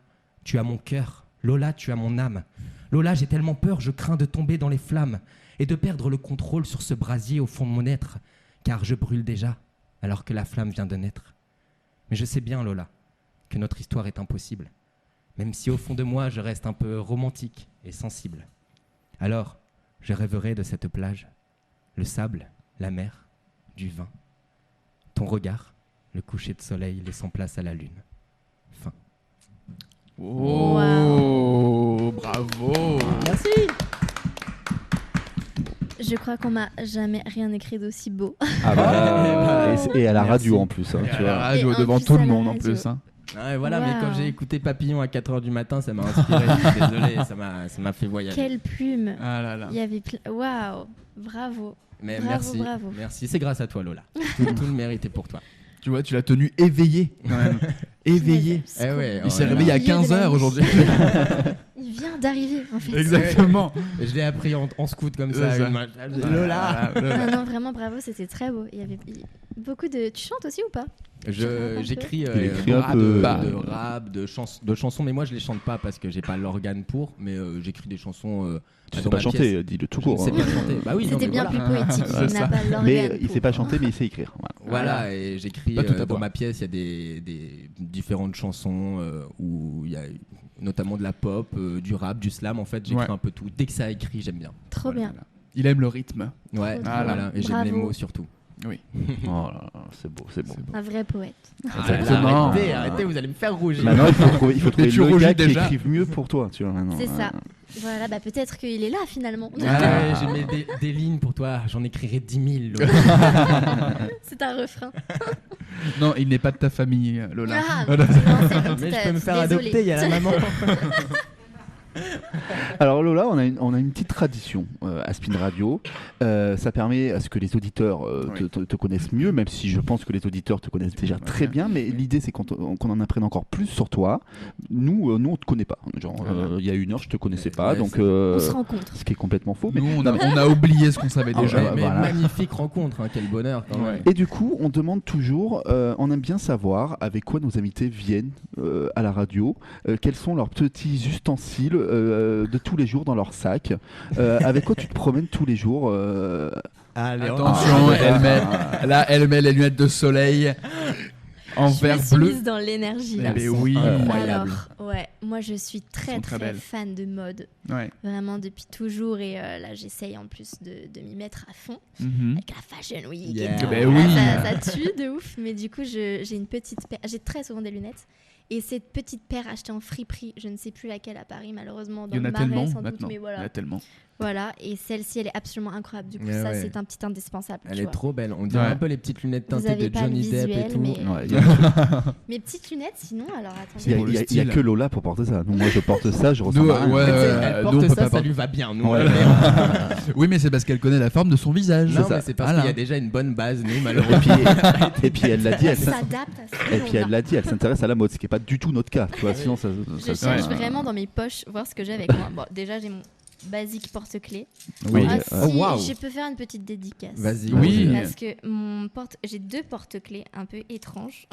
tu as mon cœur. Lola, tu as mon âme. Lola, j'ai tellement peur, je crains de tomber dans les flammes et de perdre le contrôle sur ce brasier au fond de mon être, car je brûle déjà alors que la flamme vient de naître. Mais je sais bien, Lola, que notre histoire est impossible, même si au fond de moi, je reste un peu romantique et sensible. Alors, je rêverai de cette plage, le sable, la mer, du vin. Ton regard, le coucher de soleil laissant place à la lune. Fin. Oh, bravo. Merci. Je crois qu'on m'a jamais rien écrit d'aussi beau. Ah bah, et à la Merci. radio en plus. Hein, Et tu à la vois. radio, Et en devant plus tout à le la monde en radio. plus. Hein. Ouais, voilà, mais Wow. quand j'ai écouté Papillon à 4h du matin, ça m'a inspiré. Je suis désolé, ça m'a fait voyager. Quelle plume. Ah là là. Il y avait Waouh. Bravo. Mais Bravo, merci, bravo. merci. C'est grâce à toi, Lola. Tout le mérite est pour toi. Tu vois, tu l'as tenu éveillé quand même. Éveillé. C'est Eh cool. ouais, Il s'est là, réveillé à Milieu de la 15h nuit. aujourd'hui. Il vient d'arriver en fait. Exactement. Je l'ai appris en scout comme ça. Lola. Non, vraiment bravo, c'était très beau. Il y avait beaucoup de. Tu chantes aussi ou pas? J'écris de rap, de chansons, mais moi je les chante pas parce que j'ai pas l'organe pour, mais j'écris des chansons. Tu sais pas chanter, dis-le tout court. C'est bien chanter. Bah oui, c'était bien plus poétique. Il n'a pas l'organe. Mais il sait pas chanter, mais il sait écrire. Voilà, et j'écris dans ma pièce, il y a des différentes chansons où il y a notamment de la pop, du rap, du slam. En fait, j'écris un peu tout. Dès que ça écrit, j'aime bien. Trop bien. Il aime le rythme. Ouais, voilà. Et j'aime les mots surtout. Oui. Oh là là, c'est beau. Un vrai poète. Arrêtez, vous allez me faire rougir. Maintenant, il faut trouver le gars qui écrive mieux pour toi, tu vois. C'est ça. Voilà, peut-être qu'il est là finalement. J'ai mis des lignes pour toi, j'en écrirai 10 000. C'est un refrain. Non, il n'est pas de ta famille, Lola. Mais je peux me faire adopter, il y a la maman. Alors Lola, on a une petite tradition à Spin Radio. Ça permet à ce que les auditeurs te connaissent mieux, même si je pense que les auditeurs te connaissent déjà très bien. Mais l'idée, c'est qu'on en apprenne encore plus sur toi. Nous, on te connaît pas. Genre, il y a 1 heure, je te connaissais pas, donc on se rencontre. Ce qui est complètement faux. Nous, on a oublié ce qu'on savait déjà. Mais magnifique rencontre, quel bonheur quand même. Et du coup, on demande toujours, on aime bien savoir avec quoi nos invités viennent à la radio, quels sont leurs petits ustensiles de tous les jours dans leur sac, avec quoi tu te promènes tous les jours. Allez, attention, elle met les lunettes de soleil en vert bleu. Je suis dans l'énergie là. Mais oui, alors, moi je suis très fan de mode, vraiment depuis toujours, et là j'essaye en plus de m'y mettre à fond avec la Fashion Week. Ça tue de ouf, mais du coup j'ai une petite paire, j'ai très souvent des lunettes. Et cette petite paire achetée en friperie, je ne sais plus laquelle à Paris malheureusement, dans le Marais sans doute, mais voilà. Il y en a tellement. Voilà, et celle-ci elle est absolument incroyable. Du coup, ça c'est un petit indispensable. Elle est trop belle. On dirait un peu les petites lunettes teintées de Johnny Depp et tout. Mes petites lunettes, sinon, alors attendez. Il y a que Lola pour porter ça. Moi je porte ça, je ressens elle porte ça lui va bien. Nous, oui, mais c'est parce qu'elle connaît la forme de son visage. Non, mais c'est parce qu'il y a déjà une bonne base, nous malheureusement. Et puis elle l'a dit, elle s'adapte à ça. Et puis elle l'a dit, elle s'intéresse à la mode, ce qui n'est pas du tout notre cas. Tu vois, sinon ça. Je cherche vraiment dans mes poches voir ce que j'ai avec moi. Bon, déjà j'ai mon basique porte-clés. Oui. Je peux faire une petite dédicace. Vas-y. Oui. Parce que j'ai 2 porte-clés un peu étranges.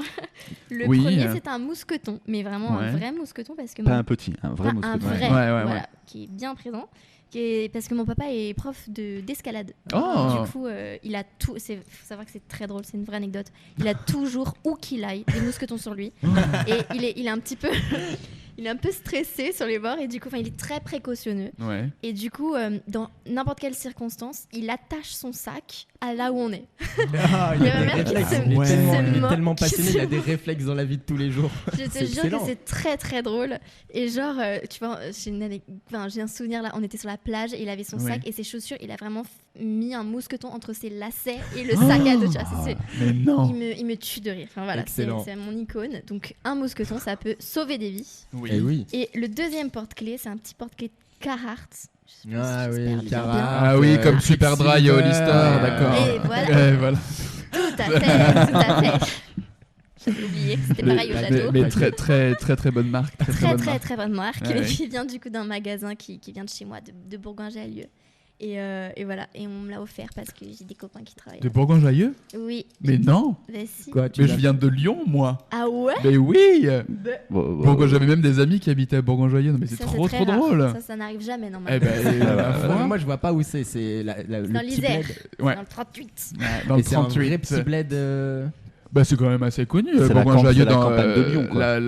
Le premier c'est un mousqueton, mais vraiment un vrai mousqueton parce que pas un petit, un vrai mousqueton. Un vrai, voilà, qui est bien présent. Parce que mon papa est prof d'escalade. Du coup, il a tout. Faut savoir que c'est très drôle, c'est une vraie anecdote. Il a toujours, où qu'il aille, des mousquetons sur lui. Et il est un petit peu. Il est un peu stressé sur les bords et du coup, il est très précautionneux. Et du coup, dans n'importe quelle circonstance, il attache son sac à là où on est. Il est tellement passionné, il a des réflexes dans la vie de tous les jours. Je te jure que c'est très très drôle. Et genre, tu vois, j'ai un souvenir là, on était sur la plage et il avait son sac et ses chaussures, il a vraiment mis un mousqueton entre ses lacets et le sac à dos. Mais non. Il me tue de rire. Enfin, voilà, c'est mon icône. Donc un mousqueton, ça peut sauver des vies. Oui. Et le deuxième porte-clés, c'est un petit porte-clés Carhartt. Comme Superdry et Hollister, d'accord. Et voilà. Tout à fait. J'avais oublié que c'était pareil au château. Mais très bonne marque. Très bonne marque. Et qui vient du coup d'un magasin qui vient de chez moi, de Bourgoin-Jallieu. Et voilà, et on me l'a offert parce que j'ai des copains qui travaillent. De Bourgoin-Jallieu ? Oui. Mais non. Si. Mais je viens de Lyon, moi. Ah ouais ? Mais oui. J'avais même des amis qui habitaient à Bourgoin-Jallieu. Mais c'est trop drôle. Ça n'arrive jamais normalement. Moi je vois pas où c'est. C'est le dans petit l'Isère. bled. Dans le 38. Dans le 38. C'est un vrai petit bled. C'est quand même assez connu. C'est la campagne de Lyon, quoi.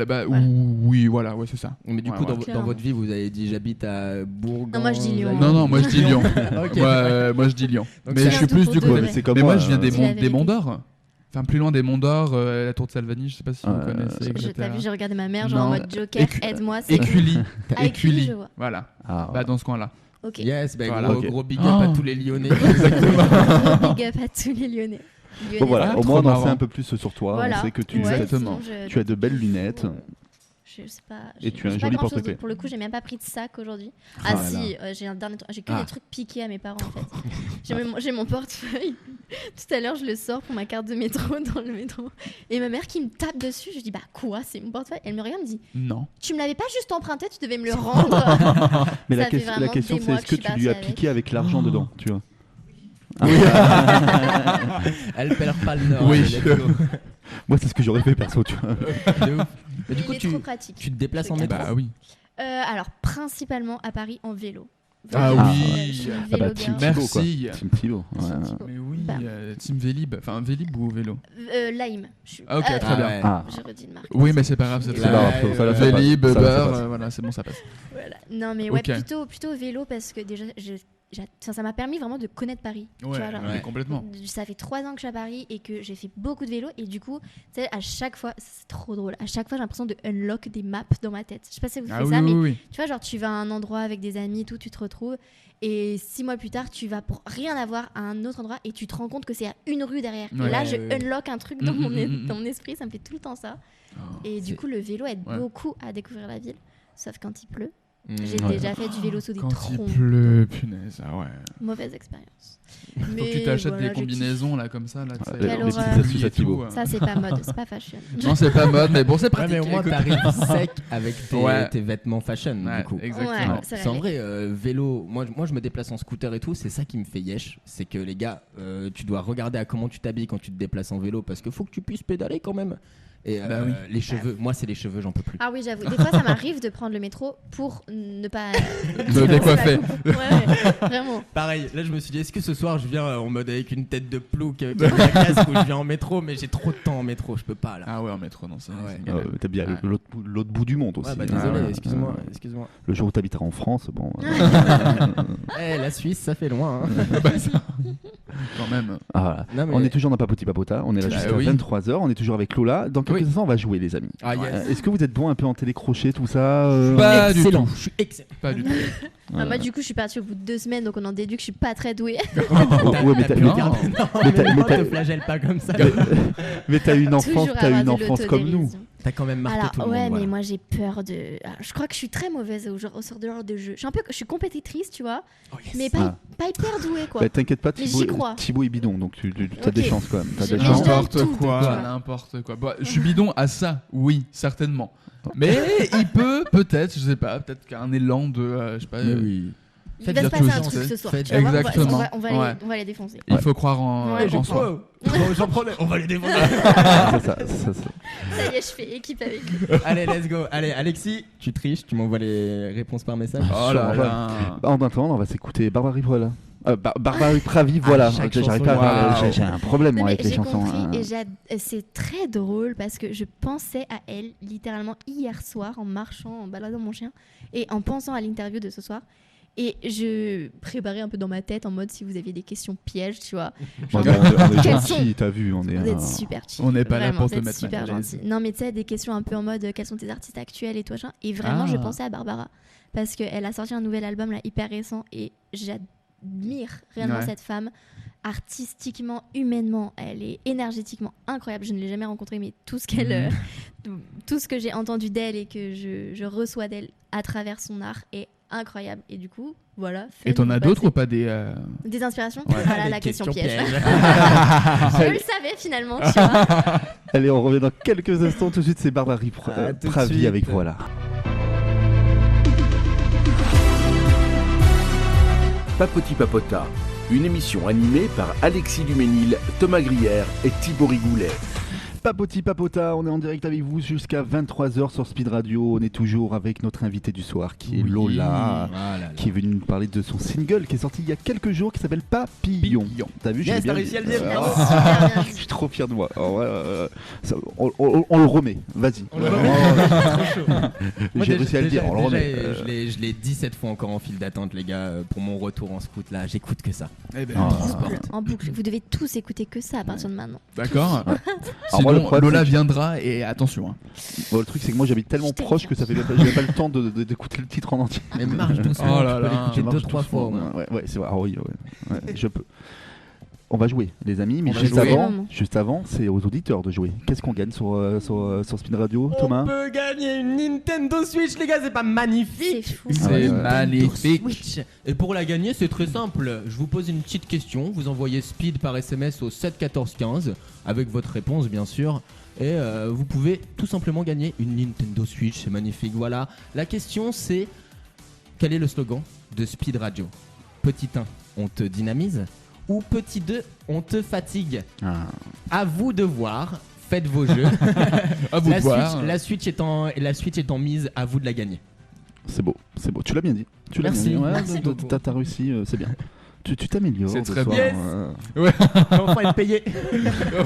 Oui, voilà, c'est ça. Mais du coup, dans votre vie, vous avez dit j'habite à Bourgoin. Non, moi je dis Lyon. Non, moi je dis Lyon. Moi je dis Lyon. Mais je suis plus du coup. Mais moi je viens des Monts d'Or. Enfin, plus loin des Monts d'Or, la tour de Salvani, je sais pas si vous connaissez. T'as vu, j'ai regardé ma mère, genre en mode Joker, aide-moi. Écully. Je vois. Voilà. Dans ce coin-là. Ok. Yes, gros big up à tous les Lyonnais. Exactement. Gros big up à tous les Lyonnais. Bon, voilà, au moins on en sait un peu plus sur toi. Voilà. On sait que tu as de belles lunettes. Je sais pas. Et tu as un joli porte-clés. Pour le coup, j'ai même pas pris de sac aujourd'hui. Si, j'ai que des trucs piqués à mes parents en fait. J'ai mon portefeuille. Tout à l'heure, je le sors pour ma carte de métro dans le métro. Et ma mère qui me tape dessus, je dis bah quoi, c'est mon portefeuille. Elle me regarde et me dit non. Tu me l'avais pas juste emprunté, tu devais me le rendre. Mais la question c'est est-ce que tu lui as piqué avec l'argent dedans, tu vois? Elle perd pas le nord. Oui. Moi c'est ce que j'aurais fait perso, tu vois. Mais du coup, trop pratique. Tu te déplaces en métro? Bah oui. Alors principalement à Paris en vélo. Ah oui. Team Merci. Team Thibaut. Mais oui, Team Vélib. Enfin, Vélib ou vélo? Lime. Ah, ok, très bien. J'ai redit le marque. Oui, mais c'est pas grave. C'est Vélib, beurre, voilà, c'est bon, ça passe. Voilà. Non, mais ouais, plutôt vélo parce que déjà, ça m'a permis vraiment de connaître Paris. Ouais, complètement. Ça fait 3 ans que je suis à Paris et que j'ai fait beaucoup de vélo et du coup, tu sais, à chaque fois, c'est trop drôle. À chaque fois, j'ai l'impression de unlock des maps dans ma tête. Je sais pas si vous faites ça, mais tu vois, genre, tu vas à un endroit avec des amis, tout, tu te retrouves et 6 mois plus tard, tu vas pour rien avoir à un autre endroit et tu te rends compte que c'est à une rue derrière. Et là, je unlock un truc dans mon esprit, ça me fait tout le temps ça. Et du coup, le vélo aide beaucoup à découvrir la ville, sauf quand il pleut. J'ai déjà fait du vélo sous des trompes. Quand il pleut, punaise, ouais. Mauvaise expérience. Faut que tu t'achètes des combinaisons là comme ça. Là, ça c'est pas mode, c'est pas fashion. Non, c'est pas mode, mais bon, c'est pratique. Mais au moins t'arrives sec avec tes vêtements fashion du coup. Exactement. C'est en vrai, vélo, moi je me déplace en scooter et tout, c'est ça qui me fait yesh. C'est que les gars, tu dois regarder à comment tu t'habilles quand tu te déplaces en vélo parce qu'il faut que tu puisses pédaler quand même. Et les cheveux, moi c'est les cheveux, j'en peux plus. Ah oui, j'avoue. Des fois, ça m'arrive de prendre le métro pour ne pas me décoiffer. Vraiment. Pareil, là je me suis dit, est-ce que ce soir je viens en mode avec une tête de plouc, avec un casque, ou je viens en métro, mais j'ai trop de temps en métro, je peux pas là. Ah ouais, en métro, non, c'est t'as bien l'autre bout du monde aussi. Ouais, bah désolé, excuse-moi. Le jour où t'habiteras en France, bon. La Suisse, ça fait loin. Quand même. Ah, voilà. On est toujours dans Papoti Papota, on est là jusqu'à 23h, on est toujours avec Lola. Dans quelques instants, on va jouer, les amis. Est-ce que vous êtes bon un peu en télécrochet, tout ça Pas du tout. Je suis excellent. Pas du tout. Moi, du coup, je suis partie au bout de 2 semaines, donc on en déduit que je suis pas très douée. Ouais, mais te flagelle pas comme ça. Mais t'as une enfance comme nous. T'as quand même marqué tout le monde. Ouais, mais moi j'ai peur de. Alors, je crois que je suis très mauvaise au sort de genre de jeu. Je suis compétitrice, tu vois, mais pas hyper douée quoi. Bah, t'inquiète pas, Thibaut est bidon, donc tu as des chances quand même. N'importe quoi. Bah, je suis bidon à ça, oui, certainement. Mais il peut-être, je sais pas, peut-être qu'un élan de, je sais pas. Il va se passer un truc ce soir. Exactement. On va les défoncer. Il faut croire en soi. J'en prenais. On va les défoncer. Ça y est, je fais équipe avec lui. Allez, let's go. Allez, Alexis, tu triches, tu m'envoies les réponses par message. Oh là là. En attendant, on va s'écouter Barbara Pravi. Barbara Pravi, voilà. J'arrive pas à. J'ai un problème avec les chansons. J'ai compris et c'est très drôle parce que je pensais à elle littéralement hier soir en marchant, en baladant mon chien et en pensant à l'interview de ce soir. Et je préparais un peu dans ma tête en mode si vous aviez des questions pièges, tu vois. On est gentils, t'as vu. Vous êtes super chill. On n'est pas là pour te mettre super gentil. Non, mais tu sais, des questions un peu en mode quels sont tes artistes actuels et tout ça. Et vraiment, je pensais à Barbara parce qu'elle a sorti un nouvel album là hyper récent et j'admire réellement cette femme. Artistiquement, humainement, elle est énergétiquement incroyable. Je ne l'ai jamais rencontrée, mais tout ce que j'ai entendu d'elle et que je reçois d'elle à travers son art est incroyable. Et du coup, voilà. Et t'en as d'autres ou pas des inspirations? Voilà la question piège. Je le savais finalement, tu vois. Allez, on revient dans quelques instants. Tout de suite, c'est Barbara Pravi avec Voilà. Papoti Papota, une émission animée par Alexis Duménil, Thomas Grière et Thibaut Rigoulet. Papoti Papota, on est en direct avec vous jusqu'à 23h sur Speed Radio. On est toujours avec notre invité du soir qui est Lola, qui est venue nous parler de son single qui est sorti il y a quelques jours qui s'appelle Papillon. T'as vu, j'ai bien réussi à le dire. Je suis trop fier de moi. On le remet, vas-y. J'ai réussi à le dire, on le remet. Je l'ai dit 7 fois encore en file d'attente, les gars, pour mon retour en scout là. J'écoute que ça. En boucle. Vous devez tous écouter que ça à partir de maintenant. D'accord. Sinon, Lola viendra et attention. Bon, le truc c'est que moi j'habite tellement proche que ça fait j'ai pas le temps d'écouter le titre en entier. Mais marche doucement. Oh là là. J'ai 2-3 fois. Ouais, c'est vrai. Ah oui, je peux. On va jouer, les amis, mais juste avant, c'est aux auditeurs de jouer. Qu'est-ce qu'on gagne sur Spin Radio, Thomas ? On peut gagner une Nintendo Switch, les gars, c'est pas magnifique ? C'est fou. C'est magnifique. Et pour la gagner, c'est très simple. Je vous pose une petite question. Vous envoyez Speed par SMS au 7 14 15 avec votre réponse, bien sûr. Et vous pouvez tout simplement gagner une Nintendo Switch. C'est magnifique. Voilà. La question, c'est quel est le slogan de Speed Radio ? Petit 1, on te dynamise. Ou petit 2, on te fatigue. À vous de voir. Faites vos jeux. À vous de voir. La Switch étant mise, à vous de la gagner. C'est beau. Tu l'as bien dit. Merci. T'as réussi, c'est bien. Tu t'améliores. C'est très soir, bien. Ouais. Enfin être payé.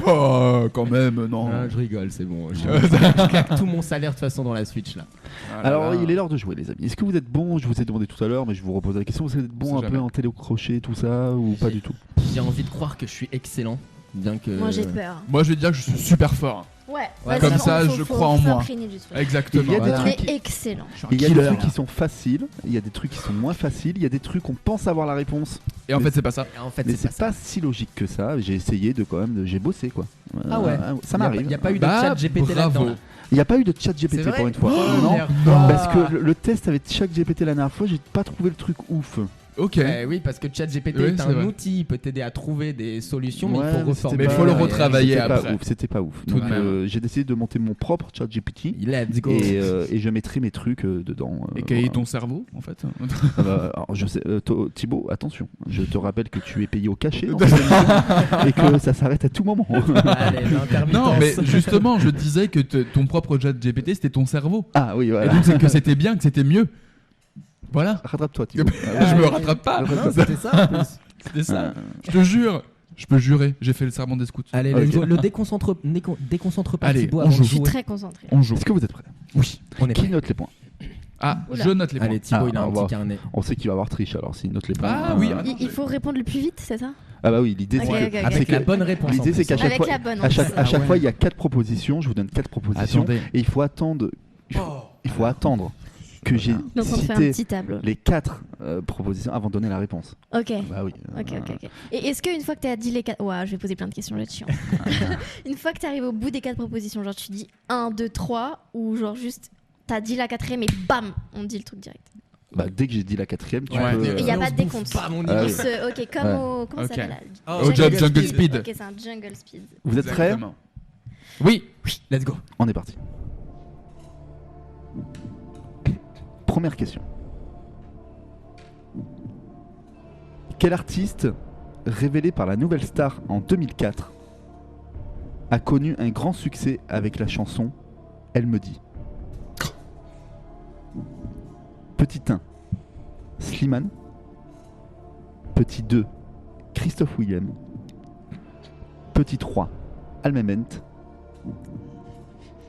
Oh, quand même, non. Je rigole, c'est bon. Je claque tout mon salaire de toute façon dans la Switch là. Alors, il est l'heure de jouer, les amis. Est-ce que vous êtes bons ? Je vous ai demandé tout à l'heure, mais je vous repose la question. Vous êtes bons un peu en télécrochet, tout ça, ou pas du tout ? J'ai envie de croire que je suis excellent, bien que. Moi j'ai peur. Moi, je vais dire que je suis super fort. Ouais. Comme ça, je crois en moi. Exactement. Il y a des trucs excellent. Il y a des trucs qui sont faciles, il y a des trucs qui sont moins faciles, il y a des trucs on pense avoir la réponse. Et en fait, c'est pas ça. Mais c'est pas si logique que ça. J'ai essayé j'ai bossé quoi. Ah ouais. Ça m'arrive. Il n'y a pas eu de chat GPT là-dedans. Il n'y a pas eu de chat GPT pour une fois. Non, parce que le test avec chat GPT la dernière fois, j'ai pas trouvé le truc ouf. Ok. Oui, parce que ChatGPT est un outil, il peut t'aider à trouver des solutions, mais il faut reformer. Mais il faut le retravailler après. C'était pas ouf. Tout Donc j'ai décidé de monter mon propre ChatGPT. Let's go. Et je mettrai mes trucs dedans. Et quel est ton cerveau en fait ? Alors, je sais, Thibaut, attention. Je te rappelle que tu es payé au cachet dans cette émission et que ça s'arrête à tout moment. Allez, non, mais justement, je disais que ton propre ChatGPT c'était ton cerveau. Ah oui, voilà. Et donc c'est que c'était bien, que c'était mieux. Voilà. Rattrape-toi, Thibaut. Je me rattrape pas. Non, c'était ça en plus. C'était ça. Je te jure. Je peux jurer. J'ai fait le serment des scouts. Allez, le déconcentre pas. Allez, Thibaut, on joue. Je suis très concentré. On joue. Est-ce que vous êtes prêts ? Oui. On est Qui prêt. note les points ? Ah, je note les points. Allez, Thibaut, il a un petit carnet. On sait qu'il va avoir triche alors s'il note les points. Ah oui. Il faut répondre le plus vite, c'est ça ? Ah bah oui, l'idée c'est que avec la bonne réponse. L'idée c'est qu'à chaque fois, à chaque fois il y a 4 propositions. Je vous donne 4 propositions. Attendez. Et il faut attendre. Il faut attendre que j'ai cité les 4 propositions avant de donner la réponse. Ok. Bah oui. Ok. Et est-ce qu'une fois que tu as dit les 4... Ouah, je vais poser plein de questions là-dessus. Une fois que tu arrives au bout des 4 propositions, genre tu dis 1, 2, 3, ou genre juste t'as dit la 4e et bam, on dit le truc direct. Bah dès que j'ai dit la 4e, tu peux... peux... Il n'y a pas de décompte. Ok, comme au... Comment ça s'appelle là ? Au Jungle Speed. Ok, c'est un Jungle Speed. Vous êtes prêts ? Oui. Let's go. On est parti. Première question. Quel artiste, révélé par la Nouvelle Star en 2004, a connu un grand succès avec la chanson « Elle me dit ». Petit 1, Slimane. Petit 2, Christophe Willem. Petit 3, Almement.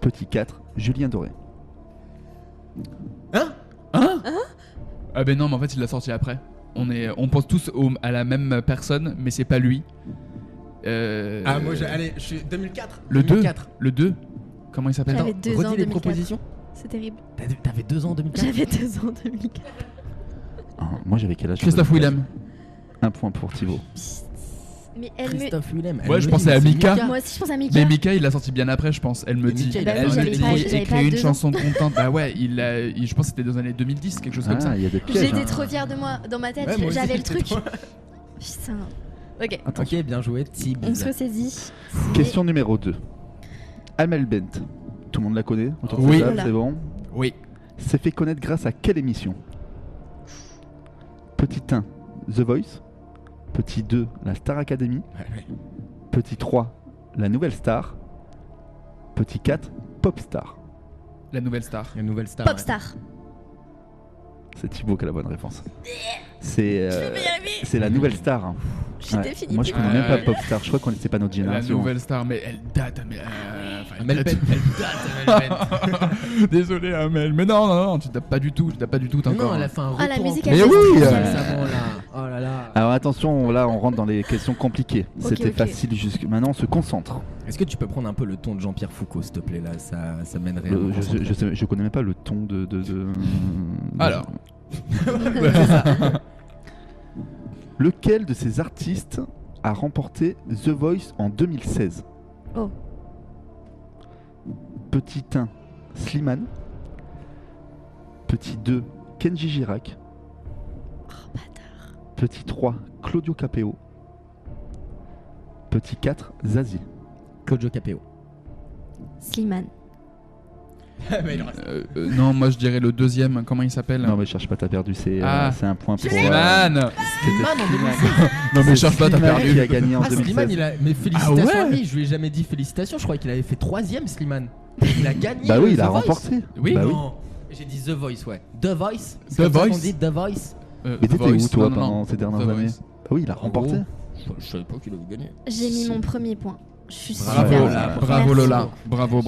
Petit 4, Julien Doré. Hein ? Ah ben non, mais en fait il l'a sorti après. On pense tous à la même personne, mais c'est pas lui. Moi allez, je suis 2004. Le 2. Comment il s'appelle ? J'avais 2 ans en 2004. Redis les propositions. C'est terrible. T'avais 2 ans en 2004. J'avais 2 ans en 2004. Moi j'avais quel âge ? Christophe Willem. 1 point pour Thibaut. Mais Christophe Willem. Ouais, je pensais à Mika. Moi aussi je pense à Mika. Mais Mika il l'a sorti bien après, je pense. Elle me dit. Mika, Elle me dit. j'avais Écrit une 2 ans. chanson contente. Bah ouais, je pense que c'était dans les années 2010, quelque chose comme ça. Il y a des pièges, J'étais trop fière de moi. Dans ma tête, Ouais, j'avais le truc. Putain. Ok. Ok, bien joué, Thibaut. On se ressaisit. Question numéro 2. Almel Bent. Tout le monde la connaît autour de Oui. cette table, c'est bon. Oui. S'est fait connaître grâce à quelle émission ? Petit 1, The Voice. Petit 2, la Star Academy. Petit 3, la Nouvelle Star. Petit 4, Popstar. La Nouvelle Star. La Nouvelle Star. Popstar. C'est Thibaut qui a la bonne réponse. C'est la Nouvelle Star. J'ai définitivement. Moi je connais même pas Popstar. Je crois qu'on n'était pas notre La génération. Nouvelle Star, mais elle date. Amel Ben. Désolé Amel, mais non, tu tapes pas du tout, Non, encore. elle a fait un retour. Ah, la musique, Mais elle oui, savon là. Oh là là. Alors attention, là on rentre dans les questions compliquées. C'était facile jusque maintenant, on se concentre. Est-ce que tu peux prendre un peu le ton de Jean-Pierre Foucault, s'il te plaît là, ça mènerait. Je connais même pas le ton de... Alors. Lequel de ces artistes a remporté The Voice en 2016? Oh. Petit 1, Slimane. Petit 2, Kenji Girac. Oh, bâtard. Petit 3, Claudio Capeo. Petit 4, Zazie. Claudio Capeo. Slimane. Non, moi je dirais le deuxième. Comment il s'appelle? Non mais cherche pas, t'as perdu, c'est un point pour... Slimane. Non mais cherche pas, t'as perdu. Qui a gagné en 2016. Slimane, mais félicitations à lui, je lui ai jamais dit félicitations, je croyais qu'il avait fait 3ème Slimane. Il a gagné. Bah oui, il a The Voice. remporté. Oui, bah non. J'ai dit The Voice, ouais. The Voice. The Voice. On dit The Voice. Mais t'étais où toi pendant ces dernières années? Bah oui, il a remporté. Je savais pas qu'il avait gagné. J'ai mis mon premier point. Je suis Bravo, super. bravo Lola. Bravo.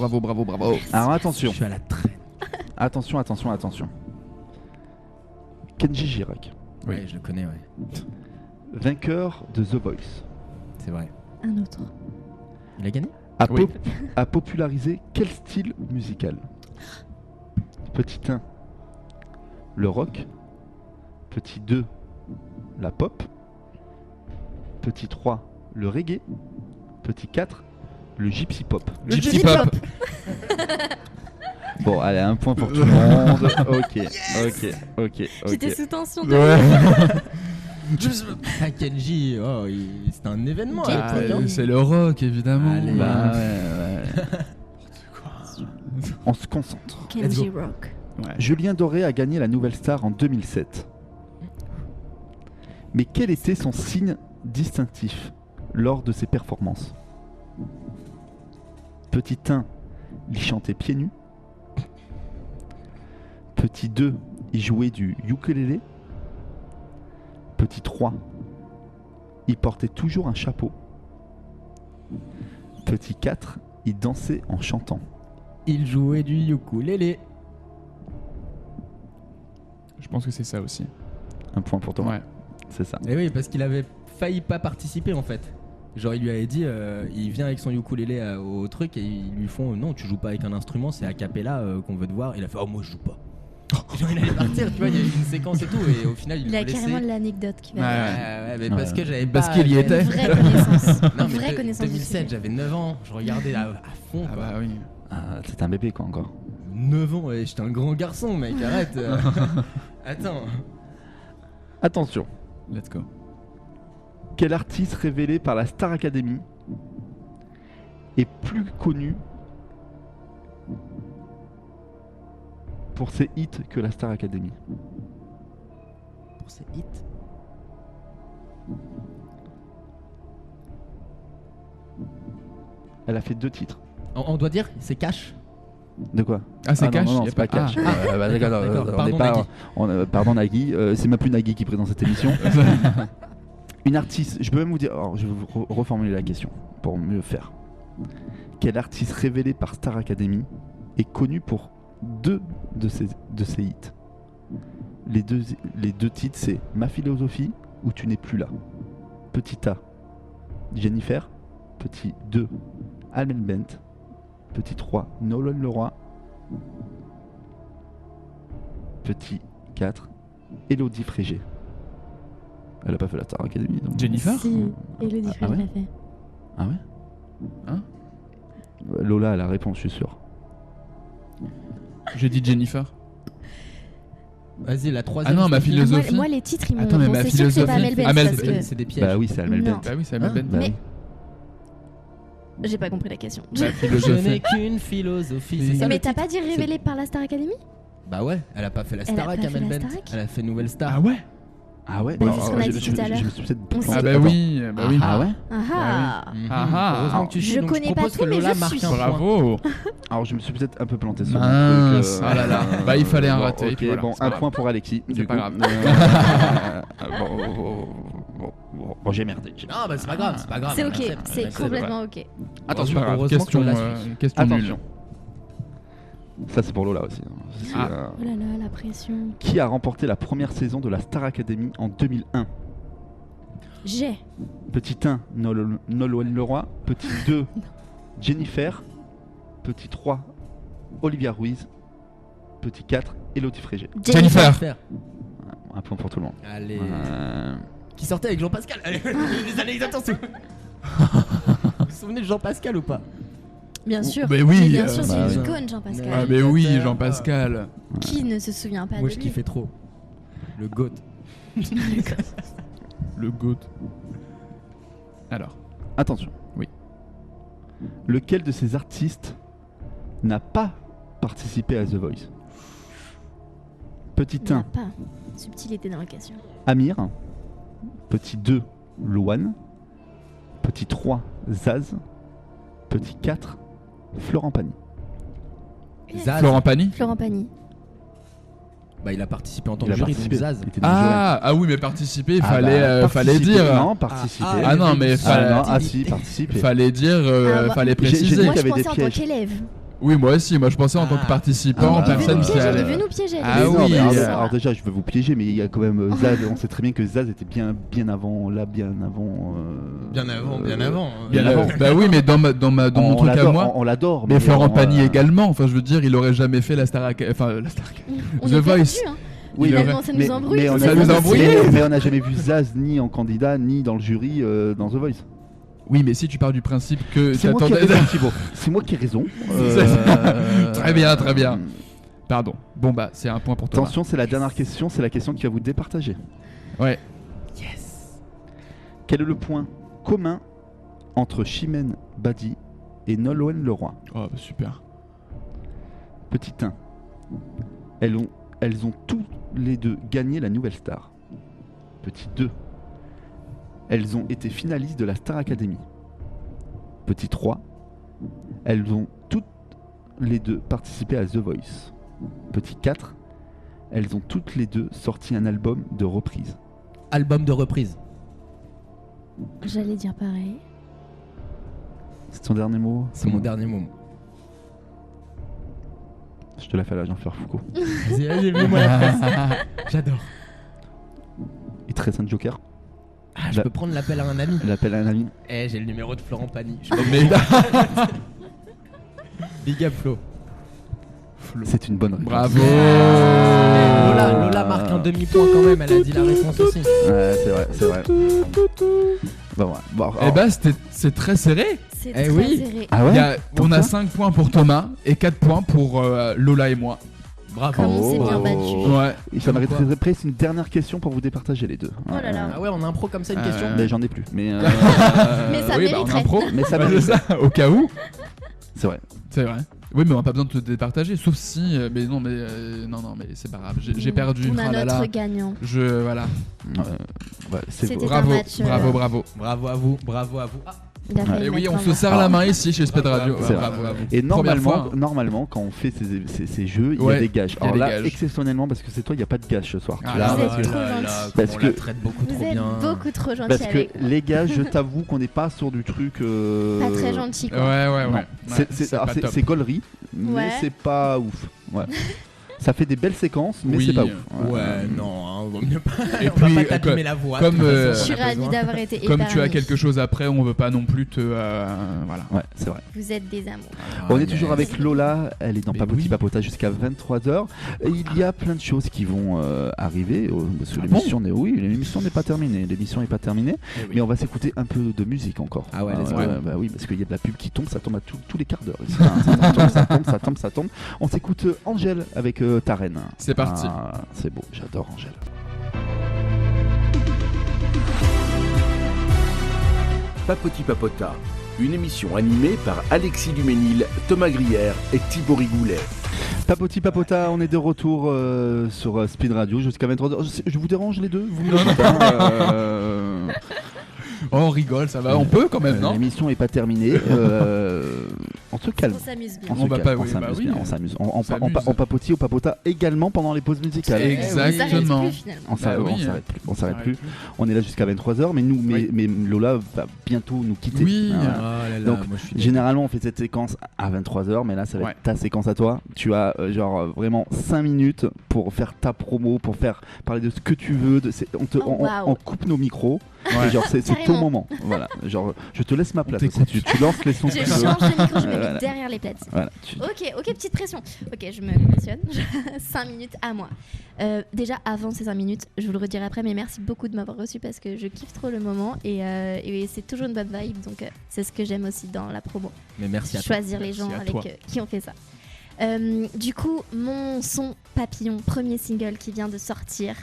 Alors attention. Je suis à la traîne. Attention. Kenji Girac. Oui, je le connais, ouais. Vainqueur de The Voice. C'est vrai. Un autre. Il a gagné? A popularisé quel style musical? Petit 1, le rock. Petit 2, la pop. Petit 3, le reggae. Petit 4, le gypsy pop. Le gypsy pop. Bon, allez, un point pour tout le monde. Ok. J'étais sous tension. Kenji, c'est un événement. C'est le rock, évidemment. Allez. Bah ouais. On se concentre. Kenji Rock. Ouais. Julien Doré a gagné la Nouvelle Star en 2007. Mais quel était son signe distinctif lors de ses performances? Petit 1, il chantait pieds nus. Petit 2, il jouait du ukulélé. Petit 3, il portait toujours un chapeau. Petit 4, il dansait en chantant. Il jouait du ukulélé. Je pense que c'est ça aussi. Un point pour toi. Ouais. C'est ça. Et oui, parce qu'il avait failli pas participer en fait. Genre il lui avait dit, il vient avec son ukulélé au truc et ils lui font non, tu joues pas avec un instrument, c'est a cappella qu'on veut te voir. Il a fait oh moi je joue pas. Genre il allait partir, tu vois, il y a eu une séquence et tout et au final il a a laissé. carrément l'anecdote qui va. Ouais, mais parce que j'avais pas. Parce qu'il y était. Une vraie connaissance. Non, Une vraie mais connaissance. 2007, j'avais 9 ans, je regardais à fond. Ah Quoi. bah oui. C'était un bébé quoi encore. 9 ans, et j'étais un grand garçon, mec, arrête. Attends. Attention. Let's go. Quel artiste révélé par la Star Academy est plus connu pour ses hits que la Star Academy? Pour ses hits. Elle a fait 2 titres. On doit dire, c'est Cash. De quoi? Ah c'est Cash? Non, c'est pas Cash. D'accord, Pardon Nagui, c'est même plus Nagui qui présente cette émission. Une artiste, je peux même vous dire, alors, je vais vous reformuler la question pour mieux faire. Quel artiste révélé par Star Academy est connu pour 2 de ses hits? Les deux titres, c'est Ma philosophie ou Tu n'es plus là. Petit A, Jennifer. Petit 2, Amel Bent. Petit 3, Nolan Leroy. Petit 4, Élodie Frégé. Elle a pas fait la Star Academy. Donc... Jennifer? Si, Élodie Ah ouais? l'a fait. Ah ouais? Hein? Lola a la réponse, je suis sûr. J'ai dit Jennifer. Vas-y, la troisième. Ah non, ma philosophie. Moi, les titres, ils m'ont. Attends, mais ma c'est sûr que c'est pas philosophie. Amel Bent. Amel parce que- C'est des pièges. Bah oui, c'est Amel Non. Bent. Bah oui, c'est Amel Hein? Bent. Bah Mais- oui. J'ai pas compris la question. Ma Je philosophie. n'ai qu'une philosophie. C'est ça Mais le t'as titre pas dit révélé par la Star Academy? Bah ouais, elle a pas fait la Elle a Starac, pas fait Amel la Bent. Starac Elle a fait Nouvelle Star. Ah ouais? Ah ouais? Bah, Non, c'est ce qu'on a dit tout à l'heure. Je me suis peut-être On planté. Ah bah oui, bah oui. Ah ouais? Ah Mhm. Ah. Heureusement que tu suis, Je donc connais pas propose tout, que mais Lola je marque suis. un point. Bravo. Alors je me suis peut-être un peu planté sur Mince, mon truc. ah là là. Bah, il fallait un raté, Ok, puis voilà, bon, c'est pas un grave. point pour Alexis. C'est du pas coup. grave. Bon, j'ai merdé. Non, bah c'est pas grave, c'est pas grave. C'est on ok, accepte, on c'est accepte. complètement ok. Attention, Heureusement question, qu'on l'a suivi. question nulle. Attention. Ça c'est pour Lola aussi. C'est, Ah. Oh là là, la pression. Qui a remporté la première saison de la Star Academy en 2001? J'ai. Petit 1, Nolan Leroy. Petit 2, Jennifer. Petit 3, Olivia Ruiz. Petit 4, Élodie Frégé. Jennifer. Un point pour tout le monde. Allez. qui sortait avec Jean-Pascal. Les anecdotes en dessous. Vous vous souvenez de Jean-Pascal ou pas? Bien sûr. Mais oui, bien sûr, c'est bah, une icône, Jean-Pascal. Ah, mais oui, Jean-Pascal. Qui ne se souvient pas Moi, de je lui? kiffais trop. Le GOAT. Le GOAT. Alors. Attention. Oui. Lequel de ces artistes n'a pas participé à The Voice? Petit Il n'y a 1, pas. Subtilité dans la question. Amir. Petit 2, Loane. Petit 3, Zaz. Petit 4, Florent Pagny. Zaz. Florent Pagny. Florent Pagny. Bah, il a participé en tant Il que a jury, participé. donc Zaz. Il était dans le jury. Ah oui, mais participer, il Ah fallait, bah, fallait participer, dire. Non, participer. Ah non, mais si, participer. fallait dire, moi- fallait j'ai préciser. dit Moi, qu'il y je avait des pensais en tant pièges. qu'élève. Oui, moi aussi. Moi, je pensais en tant que participant, Ah, personne il qui veut Il allait. veut nous piéger. Ah Mais oui, non, mais alors, alors déjà, je veux vous piéger, mais il y a quand même Zaz. On sait très bien que Zaz était bien avant. Bien avant. Bien avant. Bah oui, mais dans mon truc à moi. On l'adore. Mais Florent Pagny également. Enfin, je veux dire, il aurait jamais fait la Star. Enfin, la Star. On The est Voice. perdu, hein. Oui, Finalement, ça nous embrouille. Mais on Ça a- nous embrouille. mais on n'a jamais vu Zaz ni en candidat ni dans le jury dans The Voice. Oui, mais si tu pars du principe que C'est moi qui ai t'attendais. raison, Thibaut. C'est moi qui ai raison. Très bien, très bien. Pardon. Bon bah, c'est un point pour toi. Attention, c'est la dernière question. C'est la question qui va vous départager. Ouais. Quel est le point commun entre Chimène Badi et Nolwenn Leroy? Oh, bah, super. Petit 1. Elles ont tous les deux gagné la Nouvelle Star. Petit 2. Elles ont été finalistes de la Star Academy. Petit 3. Elles ont toutes les deux participé à The Voice. Petit 4. Elles ont toutes les deux sorti un album de reprise. Album de reprise. J'allais dire pareil. C'est ton dernier mot? C'est mon dernier mot. Je te la fais à la Jean-Pierre Foucault. Vas-y, mets-moi la phrase. J'adore. Il te reste un joker. Ah, je peux prendre l'appel à un ami. L'appel à un ami. Eh, j'ai le numéro de Florent Pagny. Mais Big up Flo. C'est une bonne réponse. bravo. Lola marque un demi-point quand même, elle a dit la réponse aussi. Ouais, c'est vrai. Bon, ouais. Bon, Eh bah, c'est très serré. C'est Eh très oui. serré. ah ouais. On a 5 points pour Thomas et 4 points pour Lola et moi. Bravo. Comme on s'est bien Oh. battu. Ouais. Il s'en Comme quoi. très près, c'est une dernière question pour vous départager les deux. Oh là là. Ah ouais, on a un pro comme ça, une question. Mais j'en ai plus. Mais, Mais ça oui, bah, on a un mériterait. pro. mais ça Bah, mérite. c'est ça, au cas où. C'est vrai. C'est vrai. Oui, mais on n'a pas besoin de te départager, sauf si. Mais non, mais c'est pas grave. J'ai perdu. On a Ah là là. notre gagnant. Voilà. Ouais, c'est C'était beau. Bravo, un match, bravo. Bravo à vous, bravo à vous. Ah, Il a failli Et oui, mettre on un se mot. serre la main ici chez Sped Radio. C'est Bravo à vous. Et Première fois, hein. normalement, quand on fait ces jeux, il y a Ouais, des gages. il y a Alors des là, gages. exceptionnellement, parce que c'est toi, il n'y a pas de gage ce soir. Ah, Tu là, l'as. Vous êtes ouais, trop là, gentil. là, Parce on que- la traite beaucoup Vous trop êtes bien. beaucoup trop gentil Parce que avec nous. les gages, je t'avoue qu'on n'est pas sur du truc. Pas très gentil quoi. Ouais. Non. Ouais, C'est pas top. c'est gaulerie, mais Ouais. c'est pas ouf. Ouais. Ça fait des belles séquences, mais Oui. c'est pas ouf. Ouais, non, hein, vaut mieux pas. Et on va puis, pas t'abîmer la voix. comme, de toute façon, Je on suis a ravie besoin. d'avoir été Comme tu as épargnée. quelque chose après, on veut pas non plus te. Voilà. Ouais, c'est vrai. Vous êtes des amours. On est mais- toujours avec Lola, elle est dans Mais Papotis oui. Papota jusqu'à 23h. Il y a plein de choses qui vont arriver, parce que Ah l'émission n'est pas terminée. L'émission n'est pas terminée, Eh oui. mais on va s'écouter un peu de musique encore. Ah ouais, let's go. Bah oui, parce qu'il y a de la pub qui tombe, ça tombe à tous les quarts d'heure. ici, hein. Ça tombe. On s'écoute Angèle avec ta reine. C'est parti. Ah, c'est beau, j'adore Angèle. Papoti Papota, une émission animée par Alexis Duménil, Thomas Grière et Thibaut Rigoulet. Papoti Papota, on est de retour sur Speed Radio jusqu'à 23h. Je vous dérange les deux? Vous me Non, dites, hein, Oh, on rigole, ça va. On peut quand même, non? l'émission n'est pas terminée. On se calme. On s'amuse bien. On va pas- oui, s'amuse bah oui. bien, on s'amuse. On s'amuse. papotit, on papota également pendant les pauses musicales. Exactement. On s'arrête plus, finalement. On s'arrête Bah oui, on s'arrête plus. On est là jusqu'à 23h, mais Lola va bientôt nous quitter. Oui. Voilà. Oh là là, Donc, moi, je suis Généralement, on fait cette séquence à 23h, mais là, ça va Ouais. être ta séquence à toi. Tu as vraiment 5 minutes pour faire ta promo, pour parler de ce que tu veux. On coupe nos micros. Ouais. Et genre, c'est ton Carrément. moment. Voilà. Genre, je te laisse ma place. t'écoute. Tu lances les sons que Je tu veux. change de micro, je mets derrière les platines. Voilà, Ok, petite pression. Ok, je me conditionne. 5 minutes à moi. Déjà, avant ces 5 minutes, je vous le redirai après, mais merci beaucoup de m'avoir reçu parce que je kiffe trop le moment et c'est toujours une bonne vibe. Donc, c'est ce que j'aime aussi dans la promo. Mais merci à choisir les gens avec qui ont fait ça. Du coup, mon son Papillon, premier single qui vient de sortir.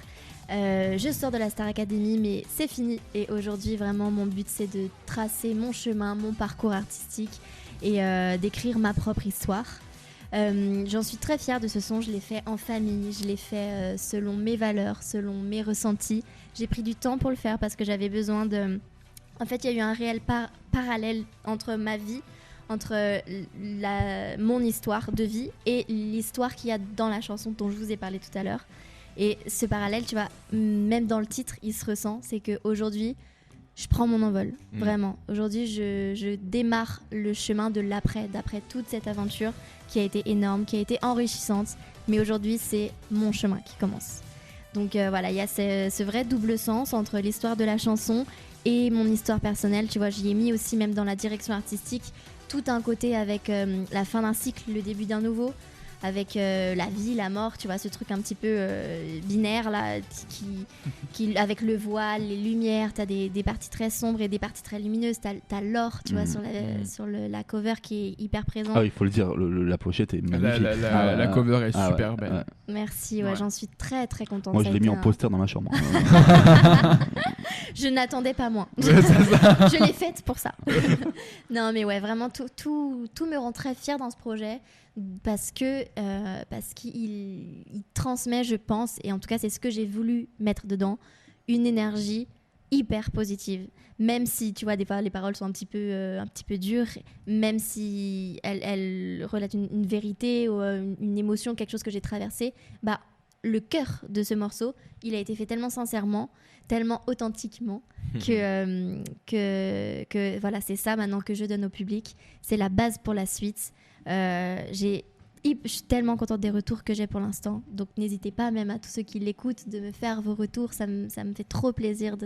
Je sors de la Star Academy, mais c'est fini. Et aujourd'hui, vraiment, mon but, c'est de tracer mon chemin, mon parcours artistique et d'écrire ma propre histoire. J'en suis très fière de ce son. Je l'ai fait en famille, je l'ai fait selon mes valeurs, selon mes ressentis. J'ai pris du temps pour le faire parce que j'avais besoin de... En fait, il y a eu un réel parallèle entre ma vie, entre mon histoire de vie et l'histoire qu'il y a dans la chanson dont je vous ai parlé tout à l'heure. Et ce parallèle, tu vois, même dans le titre, il se ressent. C'est qu'aujourd'hui, je prends mon envol, vraiment. Aujourd'hui, je démarre le chemin de l'après, d'après toute cette aventure qui a été énorme, qui a été enrichissante. Mais aujourd'hui, c'est mon chemin qui commence. Donc voilà, il y a ce vrai double sens entre l'histoire de la chanson et mon histoire personnelle. Tu vois, j'y ai mis aussi, même dans la direction artistique, tout un côté avec la fin d'un cycle, le début d'un nouveau, avec la vie, la mort, tu vois, ce truc un petit peu binaire là, qui avec le voile, les lumières, t'as des parties très sombres et des parties très lumineuses, t'as l'or, tu vois, sur la cover qui est hyper présent. Ah, il faut le dire, la pochette est magnifique. La cover est super belle. Ouais. Merci, ouais, j'en suis très très contente. Moi, je l'ai mis en poster dans ma chambre. Je n'attendais pas moins. Je l'ai faite pour ça. Non, mais ouais, vraiment, tout me rend très fière dans ce projet. Parce qu'il transmet, je pense, et en tout cas c'est ce que j'ai voulu mettre dedans, une énergie hyper positive. Même si, tu vois, des fois les paroles sont un petit peu dures, même si elles relatent une vérité ou une émotion, quelque chose que j'ai traversé, bah, le cœur de ce morceau, il a été fait tellement sincèrement, tellement authentiquement que voilà, c'est ça maintenant que je donne au public. C'est la base pour la suite. Je suis tellement contente des retours que j'ai pour l'instant, donc n'hésitez pas, même à tous ceux qui l'écoutent, de me faire vos retours. Ça me fait trop plaisir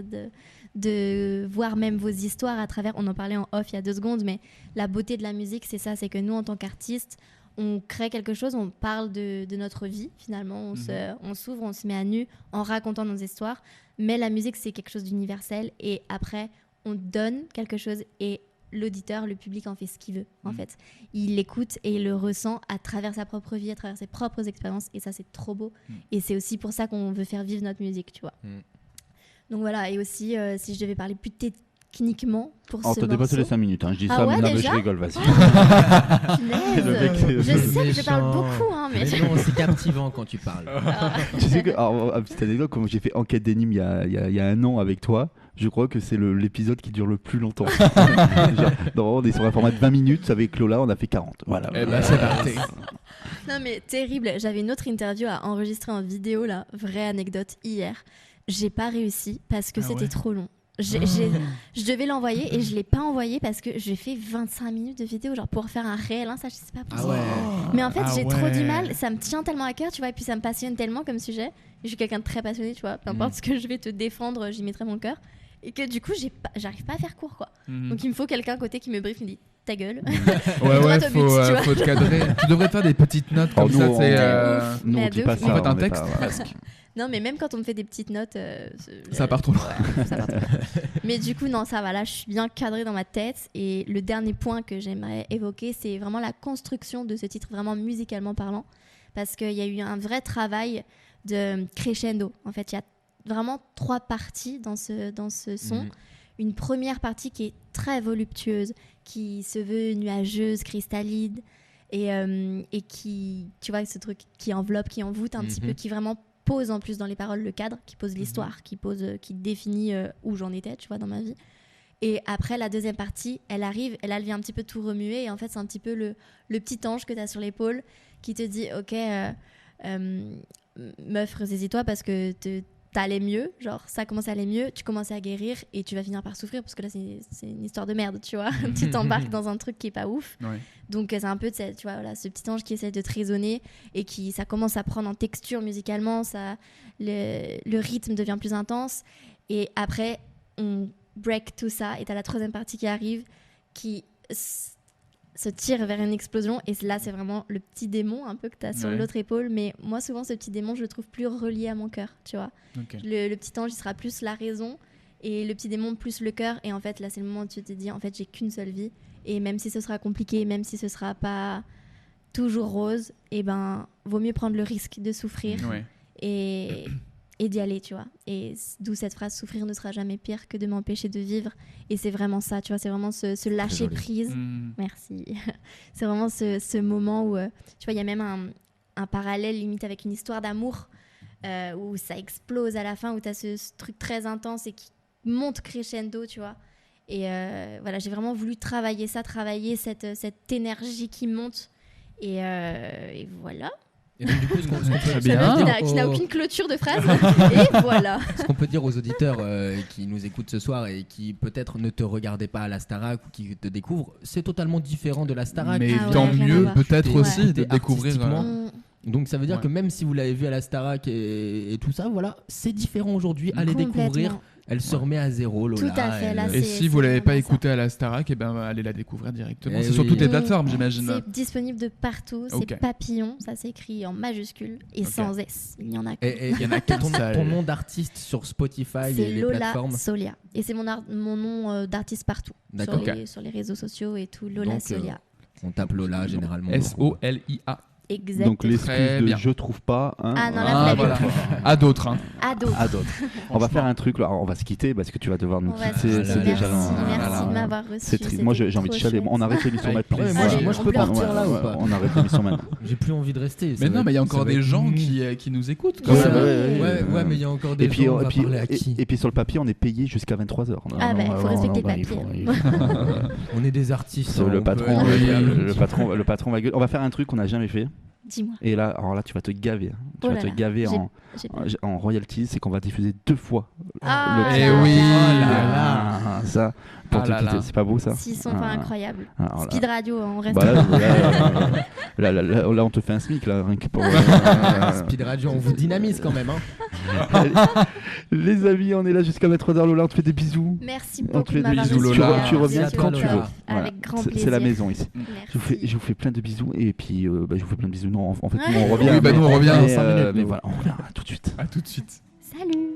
de voir même vos histoires à travers, on en parlait en off il y a 2 secondes, mais la beauté de la musique, c'est ça, c'est que nous en tant qu'artistes, on crée quelque chose, on parle de notre vie finalement, on s'ouvre, on se met à nu en racontant nos histoires, mais la musique c'est quelque chose d'universel et après on donne quelque chose et l'auditeur, le public en fait ce qu'il veut en fait. Il l'écoute et il le ressent à travers sa propre vie, à travers ses propres expériences et ça c'est trop beau et c'est aussi pour ça qu'on veut faire vivre notre musique, tu vois. Donc voilà, et aussi si je devais parler plus techniquement pour ce morceau. T'as dépassé les 5 minutes, hein. Je dis ça, ouais, mais je rigole, vas-y. Je sais que je parle beaucoup, hein, mais non, c'est captivant quand tu parles. Tu sais que, alors, petite anecdote, quand j'ai fait Enquête d'énigmes il y a 1 an avec toi, je crois que c'est l'épisode qui dure le plus longtemps. On est sur un format de 20 minutes, avec Lola, on a fait 40. Voilà. Et bah, c'est parti. Non mais terrible, j'avais une autre interview à enregistrer en vidéo là, vraie anecdote, hier. J'ai pas réussi parce que c'était trop long. Je devais l'envoyer et je l'ai pas envoyé parce que j'ai fait 25 minutes de vidéo genre pour faire un réel ça je sais pas possible. Mais en fait j'ai trop du mal, ça me tient tellement à cœur, tu vois, et puis ça me passionne tellement comme sujet. Je suis quelqu'un de très passionné, tu vois, peu importe ce que je vais te défendre, j'y mettrai mon cœur et que du coup j'arrive pas à faire court quoi. Donc il me faut quelqu'un à côté qui me briefe, qui me dit ta gueule. Faut te cadrer. Tu devrais te faire des petites notes comme ça, nous on dit pas ça. En fait un texte presque. Non, mais même quand on me fait des petites notes... ça part trop loin. Ouais, ça part trop loin. Mais du coup, non, ça va. Là, je suis bien cadrée dans ma tête. Et le dernier point que j'aimerais évoquer, c'est vraiment la construction de ce titre, vraiment musicalement parlant. Parce qu'il y a eu un vrai travail de crescendo. En fait, il y a vraiment 3 parties dans ce son. Une première partie qui est très voluptueuse, qui se veut nuageuse, cristalline. Et qui, tu vois, ce truc qui enveloppe, qui envoûte un petit peu, qui vraiment... pose en plus dans les paroles le cadre, qui pose l'histoire, qui définit où j'en étais, tu vois, dans ma vie. Et après, la deuxième partie, elle arrive, elle vient un petit peu tout remuer, et en fait, c'est un petit peu le petit ange que tu as sur l'épaule qui te dit, ok, meuf, ressaisis-toi parce que t'allais mieux, genre ça commence à aller mieux, tu commences à guérir et tu vas finir par souffrir parce que là c'est une histoire de merde, tu vois. Tu t'embarques dans un truc qui est pas ouf. Donc c'est un peu tu vois, voilà, ce petit ange qui essaie de te raisonner et qui ça commence à prendre en texture musicalement, le rythme devient plus intense et après on break tout ça et t'as la troisième partie qui arrive qui se tire vers une explosion. Et là, c'est vraiment le petit démon un peu que tu as sur l'autre épaule. Mais moi, souvent, ce petit démon, je le trouve plus relié à mon cœur, tu vois. Okay. Le petit ange, il sera plus la raison et le petit démon plus le cœur. Et en fait, là, c'est le moment où tu te dis, en fait, j'ai qu'une seule vie. Et même si ce sera compliqué, même si ce sera pas toujours rose, vaut mieux prendre le risque de souffrir et d'y aller, tu vois. Et d'où cette phrase, souffrir ne sera jamais pire que de m'empêcher de vivre. Et c'est vraiment ça, tu vois, c'est vraiment ce lâcher prise. Merci. C'est vraiment ce moment où, tu vois, il y a même un parallèle limite avec une histoire d'amour où ça explose à la fin, où tu as ce truc très intense et qui monte crescendo, tu vois. Et voilà, j'ai vraiment voulu travailler cette énergie qui monte. Et voilà. Et donc, du coup, qui n'a aucune clôture de phrase. Et voilà. Ce qu'on peut dire aux auditeurs qui nous écoutent ce soir et qui peut-être ne te regardaient pas à la Starac ou qui te découvrent, c'est totalement différent de la Starac. Mais tant mieux peut-être aussi de découvrir. Donc ça veut dire que même si vous l'avez vu à la Starac et tout ça, voilà, c'est différent aujourd'hui. Allez découvrir. Elle se remet à zéro, Lola. Tout à fait. Là, et si vous ne l'avez pas écoutée à la Starac, allez la découvrir directement. C'est sur toutes les plateformes, j'imagine. C'est disponible de partout. C'est Papillon, ça s'écrit en majuscule et sans S. Il y en a que. Et il y en a ton nom d'artiste sur Spotify et les Lola plateformes. Solia. Et c'est mon nom d'artiste partout. Sur les réseaux sociaux et tout. Lola Solia. On tape Lola généralement. SOLIA. Exactement. Donc l'excuse de je trouve pas. Hein. Ah non, là, voilà. À d'autres. Hein. À d'autres. On va faire un truc là. On va se quitter parce que tu vas devoir nous quitter. C'est déjà merci de m'avoir reçu. Moi j'ai envie de chialer. On arrête l'émission maintenant. Moi je peux partir là ou pas? On arrête l'émission maintenant. J'ai plus envie de rester. Mais non, mais il y a encore des gens qui nous écoutent. Ouais, mais il y a encore des gens. On va parler à qui? Et puis sur le papier, on est payé jusqu'à 23h. Ah ben, il faut respecter le papier. On est des artistes. Le patron va gueuler. On va faire un truc qu'on n'a jamais fait. Dis-moi. Et là, alors là, tu vas te gaver. Tu vas te gaver en royalties, c'est qu'on va diffuser 2 fois le Et oui, ça, pour te quitter. C'est pas beau ça? S'ils sont pas incroyables. Speed Radio, on reste. Là, on te fait un SMIC là, rien que pour. Speed Radio, on vous dynamise quand même. Les amis, on est là jusqu'à 23h. Lola, on te fait des bisous. Merci beaucoup. On te fait des bisous, Lola. Tu reviens quand tu veux. Avec grand plaisir. C'est la maison ici. Je vous fais plein de bisous et puis je vous fais plein de bisous. Non, en fait, nous on revient. Oui, nous on revient dans 5 minutes. Mais voilà, on revient tout de suite. À tout de suite. Salut.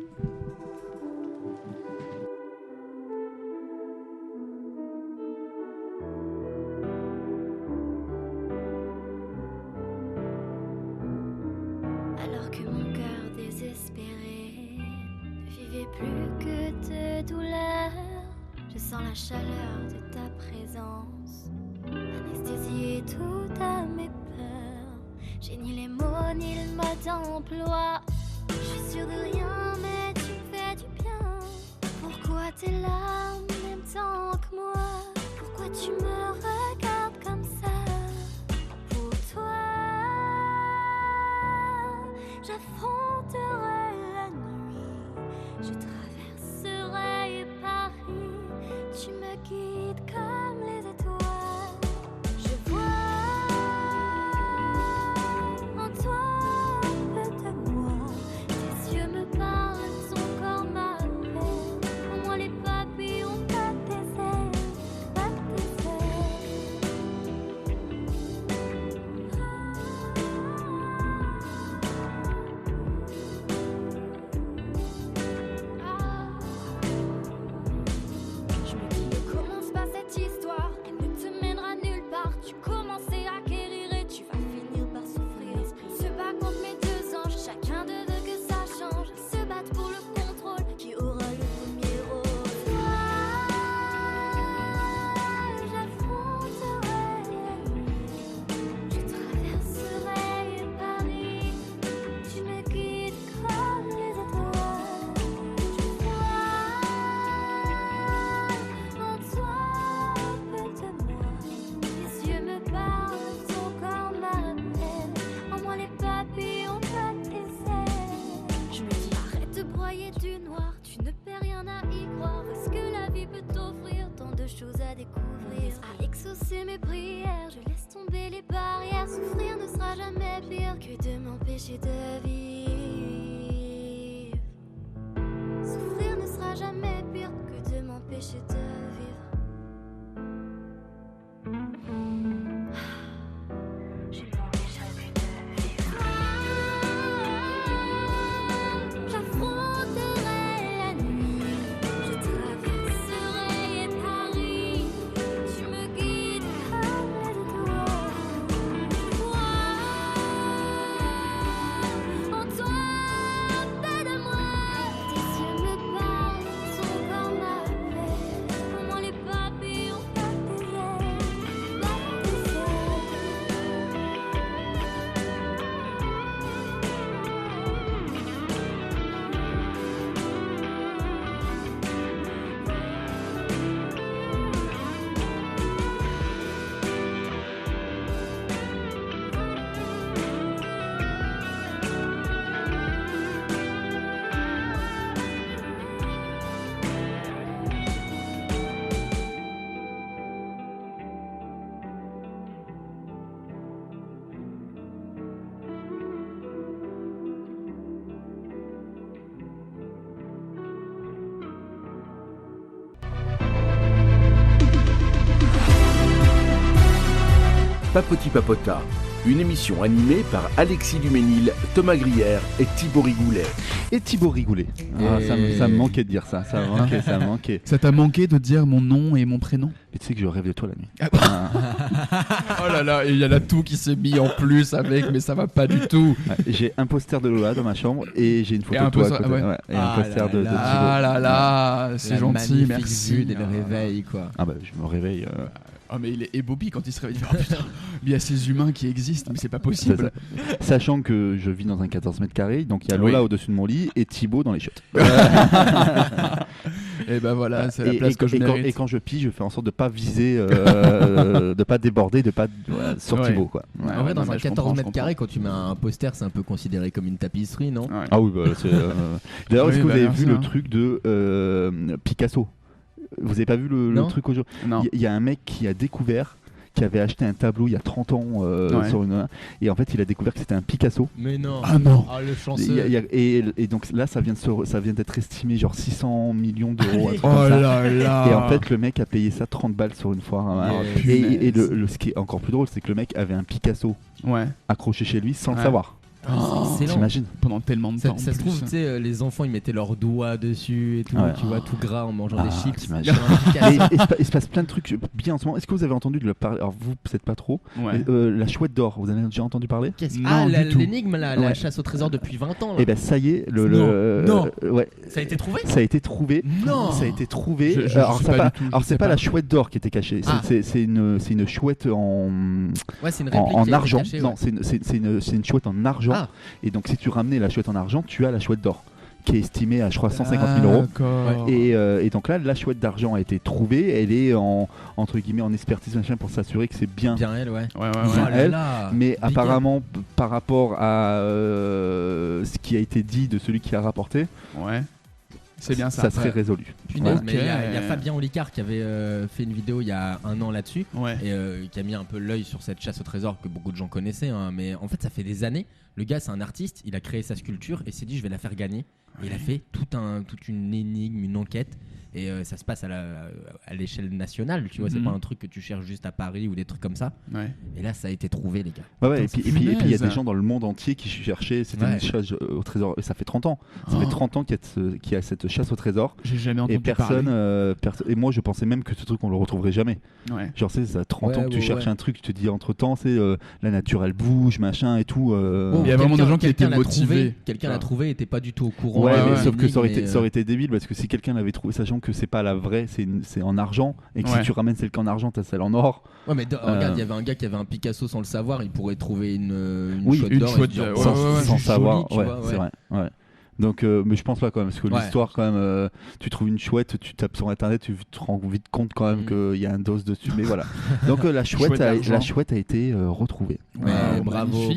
Alors que mon cœur désespéré ne vivait plus que de douleur, je sens la chaleur de ta présence, anesthésier tout à mes peurs. J'ai ni les mots ni le mode d'emploi. Je suis sûre de rien, mais tu me fais du bien. Pourquoi tes larmes même tant que moi? Pourquoi tu me regardes comme ça? Pour toi, j'affronterai la nuit, je traverserai Paris. Tu me guides comme les étoiles. Je vois en toi un peu de moi. Tes yeux me parlent, ton corps m'appelle. En moi les papillons battent tes ailes, battent tes ailes. Je me dis, ne commence pas cette histoire, elle ne te mènera nulle part. Tu commençais à guérir et tu vas finir par souffrir. L'esprit se bat contre mes 2 anges, chacun d'eux veut que ça change. Ils se battent pour le contrôle, qui aura le premier rôle. Toi, j'affronterai la nuit, je traverserai Paris. Tu me guides comme les étoiles. Je vois en toi un peu de moi. Tes yeux me parlent, ton corps m'appelle. En moi les papillons battent tes ailes. Je me dis arrête de broyer du noir. Tu ne perds rien à y croire. Est-ce que la vie peut t'offrir tant de choses à découvrir? À exaucer mes prières, je laisse tomber les barrières. Souffrir ne sera jamais pire que de m'empêcher de vivre. Souffrir ne sera jamais pire que de m'empêcher de vivre. Papoti Papota, une émission animée par Alexis Duménil, Thomas Grière et Thibaut Rigoulet. Et Thibaut Rigoulet. Ah, ça me manquait de dire ça. Ça me manquait. Ça t'a manqué de dire mon nom et mon prénom? Et tu sais que je rêve de toi la nuit. Oh là là, il y en a tout qui s'est mis en plus avec, mais ça va pas du tout. Ouais, j'ai un poster de Lola dans ma chambre et j'ai une photo de toi à côté. Et un poster de Thibaut. Ah là là, c'est gentil, merci. Dès le réveil, quoi. Ah bah je me réveille. Ah mais il est Bobby quand il se réveille. Oh, putain, il y a ces humains qui existent, mais c'est pas possible. Sachant que je vis dans un 14 mètres carrés, donc il y a Lola au-dessus de mon lit et Thibaut dans les chiottes. Et ben voilà, c'est la place que je mérite. Et quand je pige, je fais en sorte de pas viser, de pas déborder, de pas sur Thibaut quoi. En vrai, dans un 14 mètres carrés, quand tu mets un poster, c'est un peu considéré comme une tapisserie, non? Ah oui, bah, c'est. D'ailleurs, est-ce que vous avez vu le truc de Picasso? Vous avez pas vu le truc aujourd'hui? Il y a un mec qui a découvert, qui avait acheté un tableau il y a 30 ans sur une... Et en fait il a découvert que c'était un Picasso. Mais non. Ah non. Ah, le chanceux. Et donc là ça vient d'être estimé genre 600 millions d'euros. Oh là là. Et en fait le mec a payé ça 30 balles sur une foire. Et ce qui est encore plus drôle, c'est que le mec avait un Picasso accroché chez lui sans le savoir. C'est t'imagines pendant tellement de temps. Ça se trouve, tu sais, les enfants ils mettaient leurs doigts dessus et tout, tu vois, tout gras en mangeant des chips. Il se passe plein de trucs bien en ce moment. Est-ce que vous avez entendu de le parler? Alors vous peut-être pas trop. La chouette d'or, vous en avez déjà entendu parler? L'énigme, la chasse au trésor depuis 20 ans. Et ben ça y est, Non. Ouais. Ça a été trouvé? Ça a été trouvé. Non. Ça a été trouvé. Alors c'est pas la chouette d'or qui était cachée. C'est une chouette en argent. Non, c'est une chouette en argent. Et donc si tu ramenais la chouette en argent, tu as la chouette d'or qui est estimée à je crois 150 000 €. Et donc là la chouette d'argent a été trouvée, elle est entre guillemets en expertise machin pour s'assurer que c'est bien elle, elle. Mais apparemment par rapport à ce qui a été dit de celui qui a rapporté, c'est bien ça serait résolu. Punaise, mais il y a Fabien Olicard qui avait fait une vidéo il y a un an là-dessus et qui a mis un peu l'œil sur cette chasse au trésor que beaucoup de gens connaissaient, mais en fait ça fait des années. Le gars c'est un artiste, il a créé sa sculpture et s'est dit je vais la faire gagner. Et il a fait toute une énigme, une enquête. Et ça se passe à l'échelle nationale, tu vois, c'est pas un truc que tu cherches juste à Paris ou des trucs comme ça. Et là, ça a été trouvé, les gars. Et puis il y a des gens dans le monde entier qui cherchaient. C'était une chasse au trésor. Et ça fait 30 ans. Ça fait 30 ans qu'il y a cette chasse au trésor. J'ai jamais entendu parler. Et moi, je pensais même que ce truc, on le retrouverait jamais. Genre, c'est ça, 30 ans que tu cherches un truc, tu te dis entre temps, c'est la nature, elle bouge, machin et tout. Il y a vraiment des gens qui étaient motivés. Quelqu'un l'a trouvé, était pas du tout au courant. Mais sauf que ça aurait été débile parce que si quelqu'un l'avait trouvé, sachant que c'est pas la vraie, c'est en argent, et que si tu ramènes celle en argent, t'as celle en or. Mais regarde, il y avait un gars qui avait un Picasso sans le savoir, il pourrait trouver une chouette d'or sans savoir. C'est vrai. Donc, mais je pense pas quand même, parce que l'histoire quand même, tu trouves une chouette, tu tapes sur internet, tu te rends vite compte quand même qu'il y a un dos dessus, mais voilà. Donc la chouette a été retrouvée. Bravo.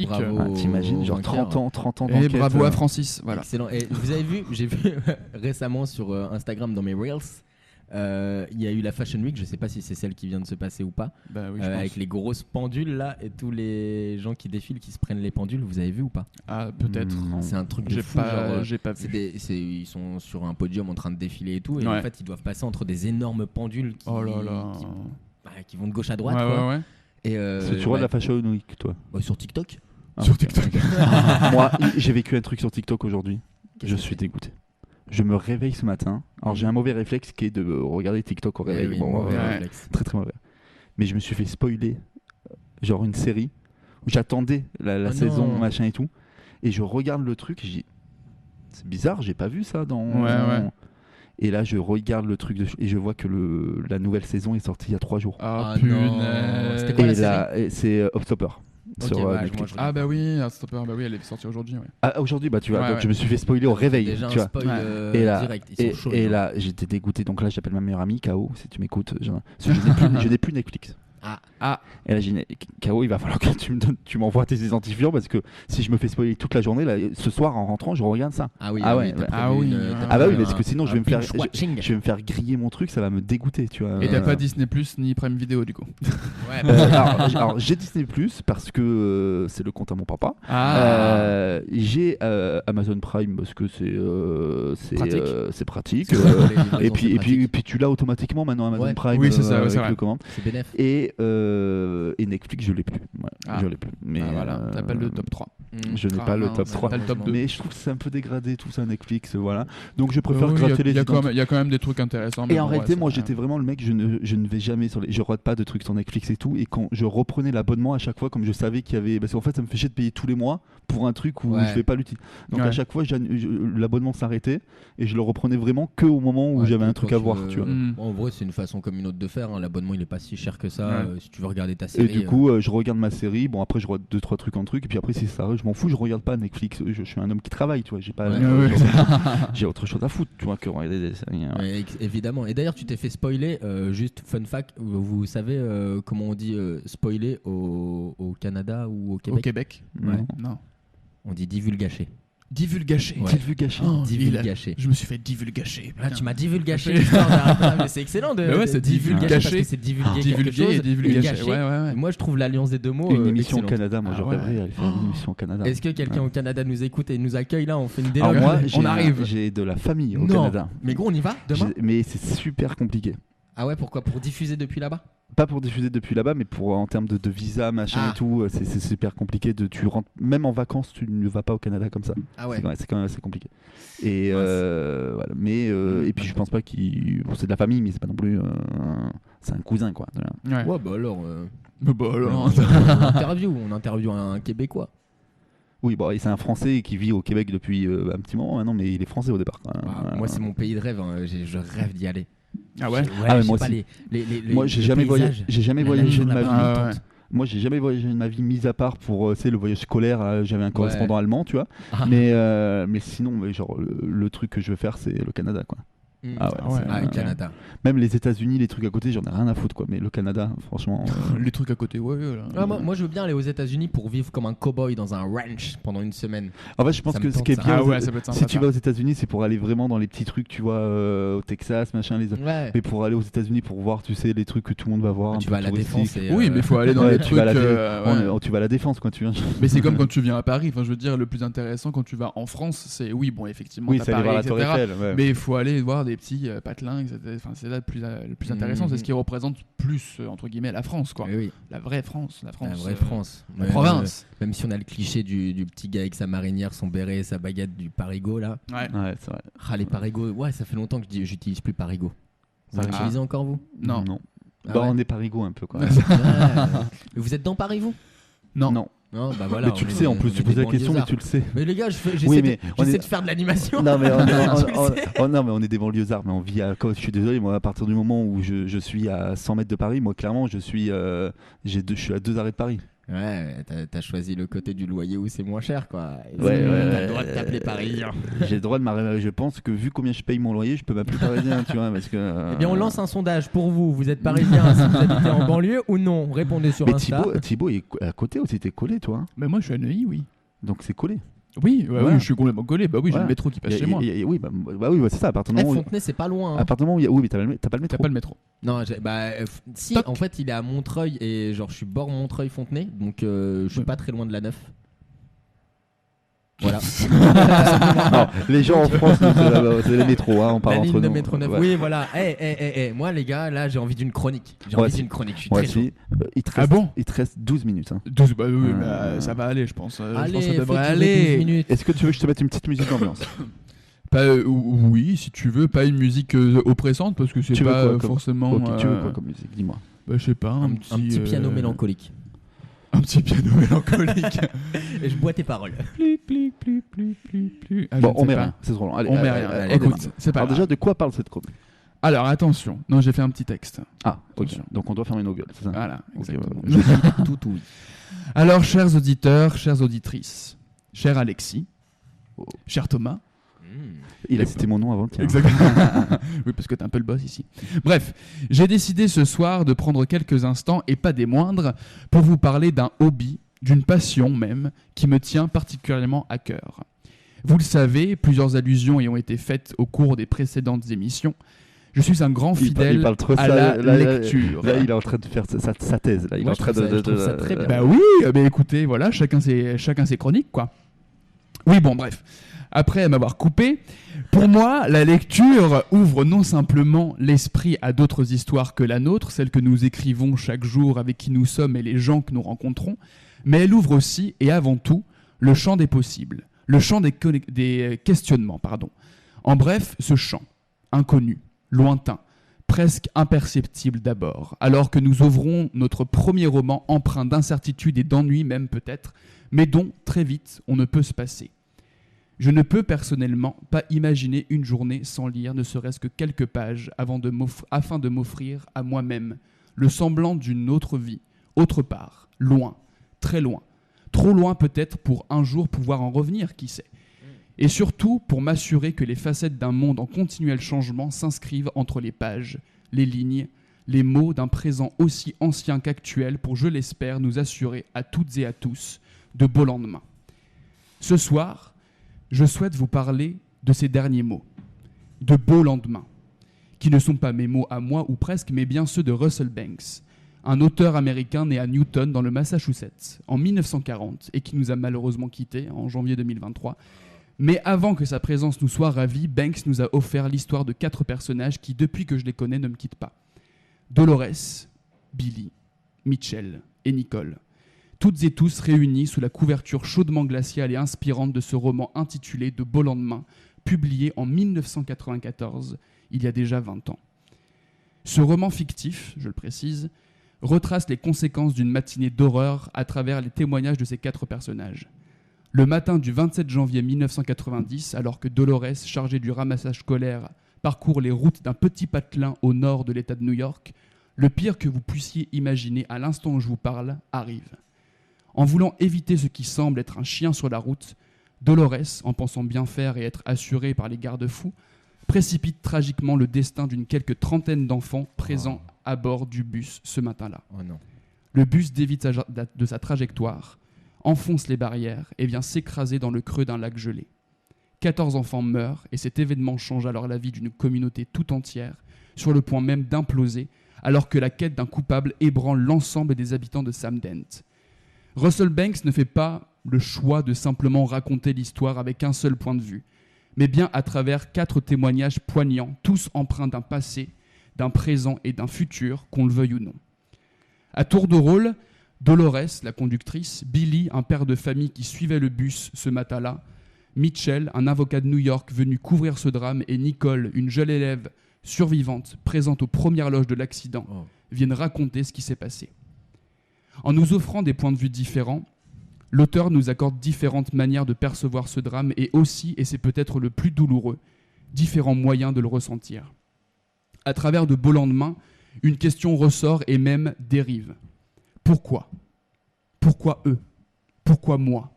T'imagines, genre 30 ans d'enquête. Et bravo à Francis. Voilà. Excellent. Et vous avez vu, j'ai vu récemment sur Instagram dans mes Reels, il y a eu la Fashion Week, je sais pas si c'est celle qui vient de se passer ou pas, avec les grosses pendules là et tous les gens qui défilent qui se prennent les pendules, vous avez vu ou pas? Ah peut-être. C'est un truc de fou, j'ai pas vu. Ils sont sur un podium en train de défiler et tout, et en fait ils doivent passer entre des énormes pendules qui vont de gauche à droite. Et tu vois de la Fashion Week toi? Sur TikTok. Sur TikTok. Moi j'ai vécu un truc sur TikTok aujourd'hui. Je suis dégoûté. Je me réveille ce matin. Alors j'ai un mauvais réflexe qui est de regarder TikTok au réveil. Très très mauvais. Mais je me suis fait spoiler genre une série où j'attendais la saison machin et tout. Et je regarde le truc et je dis c'est bizarre, j'ai pas vu ça dans... Et là je regarde le truc et je vois que la nouvelle saison est sortie il y a 3 jours. Ah punaise. C'était quoi la série? C'est Hopstopper. Bah oui, Stopper, bah oui, elle est sortie aujourd'hui. Aujourd'hui, bah tu vois, donc je me suis fait spoiler au réveil. Déjà tu un spoil direct. Ils sont chauds, et là, j'étais dégoûté. Donc là, j'appelle ma meilleure amie, K.O. Si tu m'écoutes, je n'ai plus Netflix. Et là, j'ai dit, K.O, il va falloir que tu m'envoies tes identifiants parce que si je me fais spoiler toute la journée, là, ce soir en rentrant, je regarde ça. Oui, parce que sinon je vais me faire griller mon truc, ça va me dégoûter, tu vois. Et t'as pas Disney Plus ni Prime Vidéo du coup? Alors j'ai Disney Plus parce que c'est le compte à mon papa. J'ai Amazon Prime parce que c'est pratique. Et puis tu l'as automatiquement maintenant Amazon Prime. Oui, c'est ça, avec le commande. C'est bénéf. Et Et Netflix, je l'ai plus. Je l'ai plus. Mais voilà, t'as pas le top 3. Je n'ai pas le top 3. Pas le top 2. Mais je trouve que c'est un peu dégradé tout ça Netflix, voilà. Donc je préfère gratter les idées. Il y a quand même des trucs intéressants. Et en réalité, moi j'étais vraiment le mec, je ne vais jamais je regarde pas de trucs sur Netflix et tout. Et quand je reprenais l'abonnement à chaque fois, comme je savais qu'il y avait, parce qu'en fait ça me fait chier de payer tous les mois pour un truc où je vais pas l'utiliser. Donc à chaque fois l'abonnement s'arrêtait et je le reprenais vraiment que au moment où j'avais un truc à voir, tu vois. En vrai, c'est une façon comme une autre de faire. L'abonnement il est pas si cher que ça si tu veux regarder ta série. Et du coup, je regarde ma série. Bon après je regarde 2-3 trucs en truc et puis après si ça je m'en fous, je regarde pas Netflix. Je suis un homme qui travaille, tu vois. J'ai pas j'ai autre chose à foutre, tu vois, que regarder des séries. Évidemment. Et d'ailleurs, tu t'es fait spoiler. Juste fun fact, vous savez comment on dit spoiler au Canada ou au Québec? Au Québec. Non. On dit divulgacher. Divulgacher. Ouais. Divulgacher. Je me suis fait divulgacher. Là, tu m'as divulgaché l'histoire. Mais c'est excellent de c'est divulgacher parce que c'est divulguer quelque chose et divulgacher. Ouais. Moi, je trouve l'alliance des deux mots une émission au excellente. Canada. Moi, je rêverais aller faire une émission au Canada. Est-ce que quelqu'un au Canada nous écoute et nous accueille là? On fait une déloge. Moi, on arrive. J'ai de la famille au Canada. Mais gros, on y va demain? Mais c'est super compliqué. Ah ouais, pourquoi? Pour diffuser depuis là-bas? Pas pour diffuser depuis là-bas, mais pour en termes de visa, machin et tout, c'est super compliqué. Tu rentres même en vacances, tu ne vas pas au Canada comme ça. Ah ouais. C'est quand même assez compliqué. Et voilà. Mais et puis je pense pas c'est de la famille, mais c'est pas non plus. C'est un cousin quoi. Ouais, bah alors. On interview un Québécois. Oui, bon, c'est un Français qui vit au Québec depuis un petit moment maintenant, mais il est français au départ. Moi, c'est mon pays de rêve. Je rêve d'y aller. Ah ouais. Mais moi aussi. Moi, j'ai jamais voyagé de ma vie. Moi, j'ai jamais voyagé de ma vie, mis à part pour le voyage scolaire. J'avais un correspondant allemand, tu vois. Mais sinon, genre le truc que je veux faire, c'est le Canada, quoi. Canada. Même les États-Unis, les trucs à côté, j'en ai rien à foutre, quoi. Mais le Canada, franchement. Les trucs à côté, moi, je veux bien aller aux États-Unis pour vivre comme un cow-boy dans un ranch pendant une semaine. En fait, je pense que ce qui est bien, si tu vas aux États-Unis, c'est pour aller vraiment dans les petits trucs, tu vois, au Texas, machin, mais pour aller aux États-Unis pour voir, tu sais, les trucs que tout le monde va voir. Tu vas à la Défense. Oui, mais il faut aller dans les trucs. Tu vas à la Défense, quoi, tu viens. Mais c'est comme quand tu viens à Paris. Enfin, je veux dire, le plus intéressant quand tu vas en France, c'est effectivement, t'as Paris, etc. Mais il faut aller voir des petits patelins. C'est là le plus intéressant, c'est ce qui représente plus entre guillemets la France, quoi. Oui. La vraie France, la vraie France, la province. Même si on a le cliché du petit gars avec sa marinière, son béret, sa baguette du Parigo là. Ouais, c'est vrai. Les Parigo, ça fait longtemps que j'utilise plus Parigo. Vous l'utilisez encore vous? Non. On est Parigo un peu quoi. Vous êtes dans Paris vous? Non. Non, bah voilà, mais tu le sais en plus, tu poses la question, mais tu le sais. Mais les gars, j'essaie de faire de l'animation. Non, mais on est des banlieusards, mais on vit à. Je suis désolé, moi, à partir du moment où je suis à 100 mètres de Paris, moi, clairement, je suis à 2 arrêts de Paris. Ouais, t'as choisi le côté du loyer où c'est moins cher, quoi. T'as le droit de t'appeler parisien. J'ai le droit de m'arrêter. Je pense que vu combien je paye mon loyer, je peux m'appeler parisien, tu vois, parce que. Eh bien, on lance un sondage pour vous. Vous êtes parisien si vous habitez en banlieue ou non? Répondez sur Insta. Thibaut est à côté aussi, t'es collé, toi. Mais moi, je suis à Neuilly, oui. Donc c'est collé. Oui, je suis complètement collé. Bah oui, j'ai le métro qui passe chez moi. Oui, c'est ça. À partir du moment Fontenay, c'est pas loin. À partir du moment où oui, mais t'as pas le métro. T'as pas le métro. Non, si. En fait, il est à Montreuil et genre je suis bord Montreuil-Fontenay, donc je suis pas très loin de la 9. Voilà. Non, les gens en France, c'est le métro, on parle entre nous. La ligne de métro 9. Oui, voilà. Moi, les gars, là, j'ai envie d'une chronique. Je suis très chaud. Il te reste 12 minutes. 12, bah oui, ça va aller, je pense. Allez, je pense que ça devrait aller. 12 minutes. Est-ce que tu veux que je te mette une petite musique d'ambiance? Oui, si tu veux, pas une musique oppressante, parce que c'est pas forcément. Tu veux quoi comme musique? Dis-moi. Bah, je sais pas, un petit piano mélancolique. Un petit piano mélancolique. Et je bois tes paroles. Bon, on met rien, c'est trop long. Allez, on met rien. Écoute, c'est pas grave. Déjà, de quoi parle cette chronique? Alors, attention. Non, j'ai fait un petit texte. Ah, ok. Donc, on doit fermer nos gueules, c'est ça? Voilà, exactement. Tout oui. Alors, chers auditeurs, chères auditrices, cher Alexis, cher Thomas. Il a cité mon nom avant le tien. Exactement. Oui, parce que t'es un peu le boss ici. Bref, j'ai décidé ce soir de prendre quelques instants, et pas des moindres, pour vous parler d'un hobby, d'une passion même, qui me tient particulièrement à cœur. Vous le savez, plusieurs allusions y ont été faites au cours des précédentes émissions. Je suis un grand fidèle à la lecture. Là, il est en train de faire sa thèse. Là. Il est en train je trouve ça très bien. Bah oui, mais écoutez, voilà, chacun ses chroniques, quoi. Oui, bon, bref. Après m'avoir coupé, pour moi, la lecture ouvre non simplement l'esprit à d'autres histoires que la nôtre, celles que nous écrivons chaque jour avec qui nous sommes et les gens que nous rencontrons, mais elle ouvre aussi et avant tout le champ des possibles, le champ des questionnements, pardon. En bref, ce champ, inconnu, lointain, presque imperceptible d'abord, alors que nous ouvrons notre premier roman empreint d'incertitude et d'ennui même peut-être, mais dont très vite on ne peut se passer. Je ne peux personnellement pas imaginer une journée sans lire ne serait-ce que quelques pages afin de m'offrir à moi-même le semblant d'une autre vie, autre part, loin, très loin, trop loin peut-être pour un jour pouvoir en revenir, qui sait. Et surtout pour m'assurer que les facettes d'un monde en continuel changement s'inscrivent entre les pages, les lignes, les mots d'un présent aussi ancien qu'actuel pour, je l'espère, nous assurer à toutes et à tous de beaux lendemains. Ce soir, je souhaite vous parler de ces derniers mots, de beaux lendemains, qui ne sont pas mes mots à moi ou presque, mais bien ceux de Russell Banks, un auteur américain né à Newton dans le Massachusetts en 1940 et qui nous a malheureusement quittés en janvier 2023. Mais avant que sa présence nous soit ravie, Banks nous a offert l'histoire de 4 personnages qui, depuis que je les connais, ne me quittent pas. Dolores, Billy, Mitchell et Nicole. Toutes et tous réunis sous la couverture chaudement glaciale et inspirante de ce roman intitulé De beaux lendemains, publié en 1994, il y a déjà 20 ans. Ce roman fictif, je le précise, retrace les conséquences d'une matinée d'horreur à travers les témoignages de ces 4 personnages. Le matin du 27 janvier 1990, alors que Dolores, chargée du ramassage scolaire, parcourt les routes d'un petit patelin au nord de l'État de New York, le pire que vous puissiez imaginer à l'instant où je vous parle arrive. En voulant éviter ce qui semble être un chien sur la route, Dolores, en pensant bien faire et être assurée par les garde-fous, précipite tragiquement le destin d'une quelque trentaine d'enfants présents à bord du bus ce matin-là. Oh non. Le bus dévie de sa trajectoire, enfonce les barrières et vient s'écraser dans le creux d'un lac gelé. 14 enfants meurent et cet événement change alors la vie d'une communauté tout entière, sur le point même d'imploser, alors que la quête d'un coupable ébranle l'ensemble des habitants de Sam Dent. Russell Banks ne fait pas le choix de simplement raconter l'histoire avec un seul point de vue, mais bien à travers 4 témoignages poignants, tous empreints d'un passé, d'un présent et d'un futur, qu'on le veuille ou non. À tour de rôle, Dolores, la conductrice, Billy, un père de famille qui suivait le bus ce matin-là, Mitchell, un avocat de New York venu couvrir ce drame, et Nicole, une jeune élève survivante, présente aux premières loges de l'accident, viennent raconter ce qui s'est passé. En nous offrant des points de vue différents, l'auteur nous accorde différentes manières de percevoir ce drame et aussi, et c'est peut-être le plus douloureux, différents moyens de le ressentir. À travers De beaux lendemains, une question ressort et même dérive. Pourquoi ? Pourquoi eux ? Pourquoi moi ?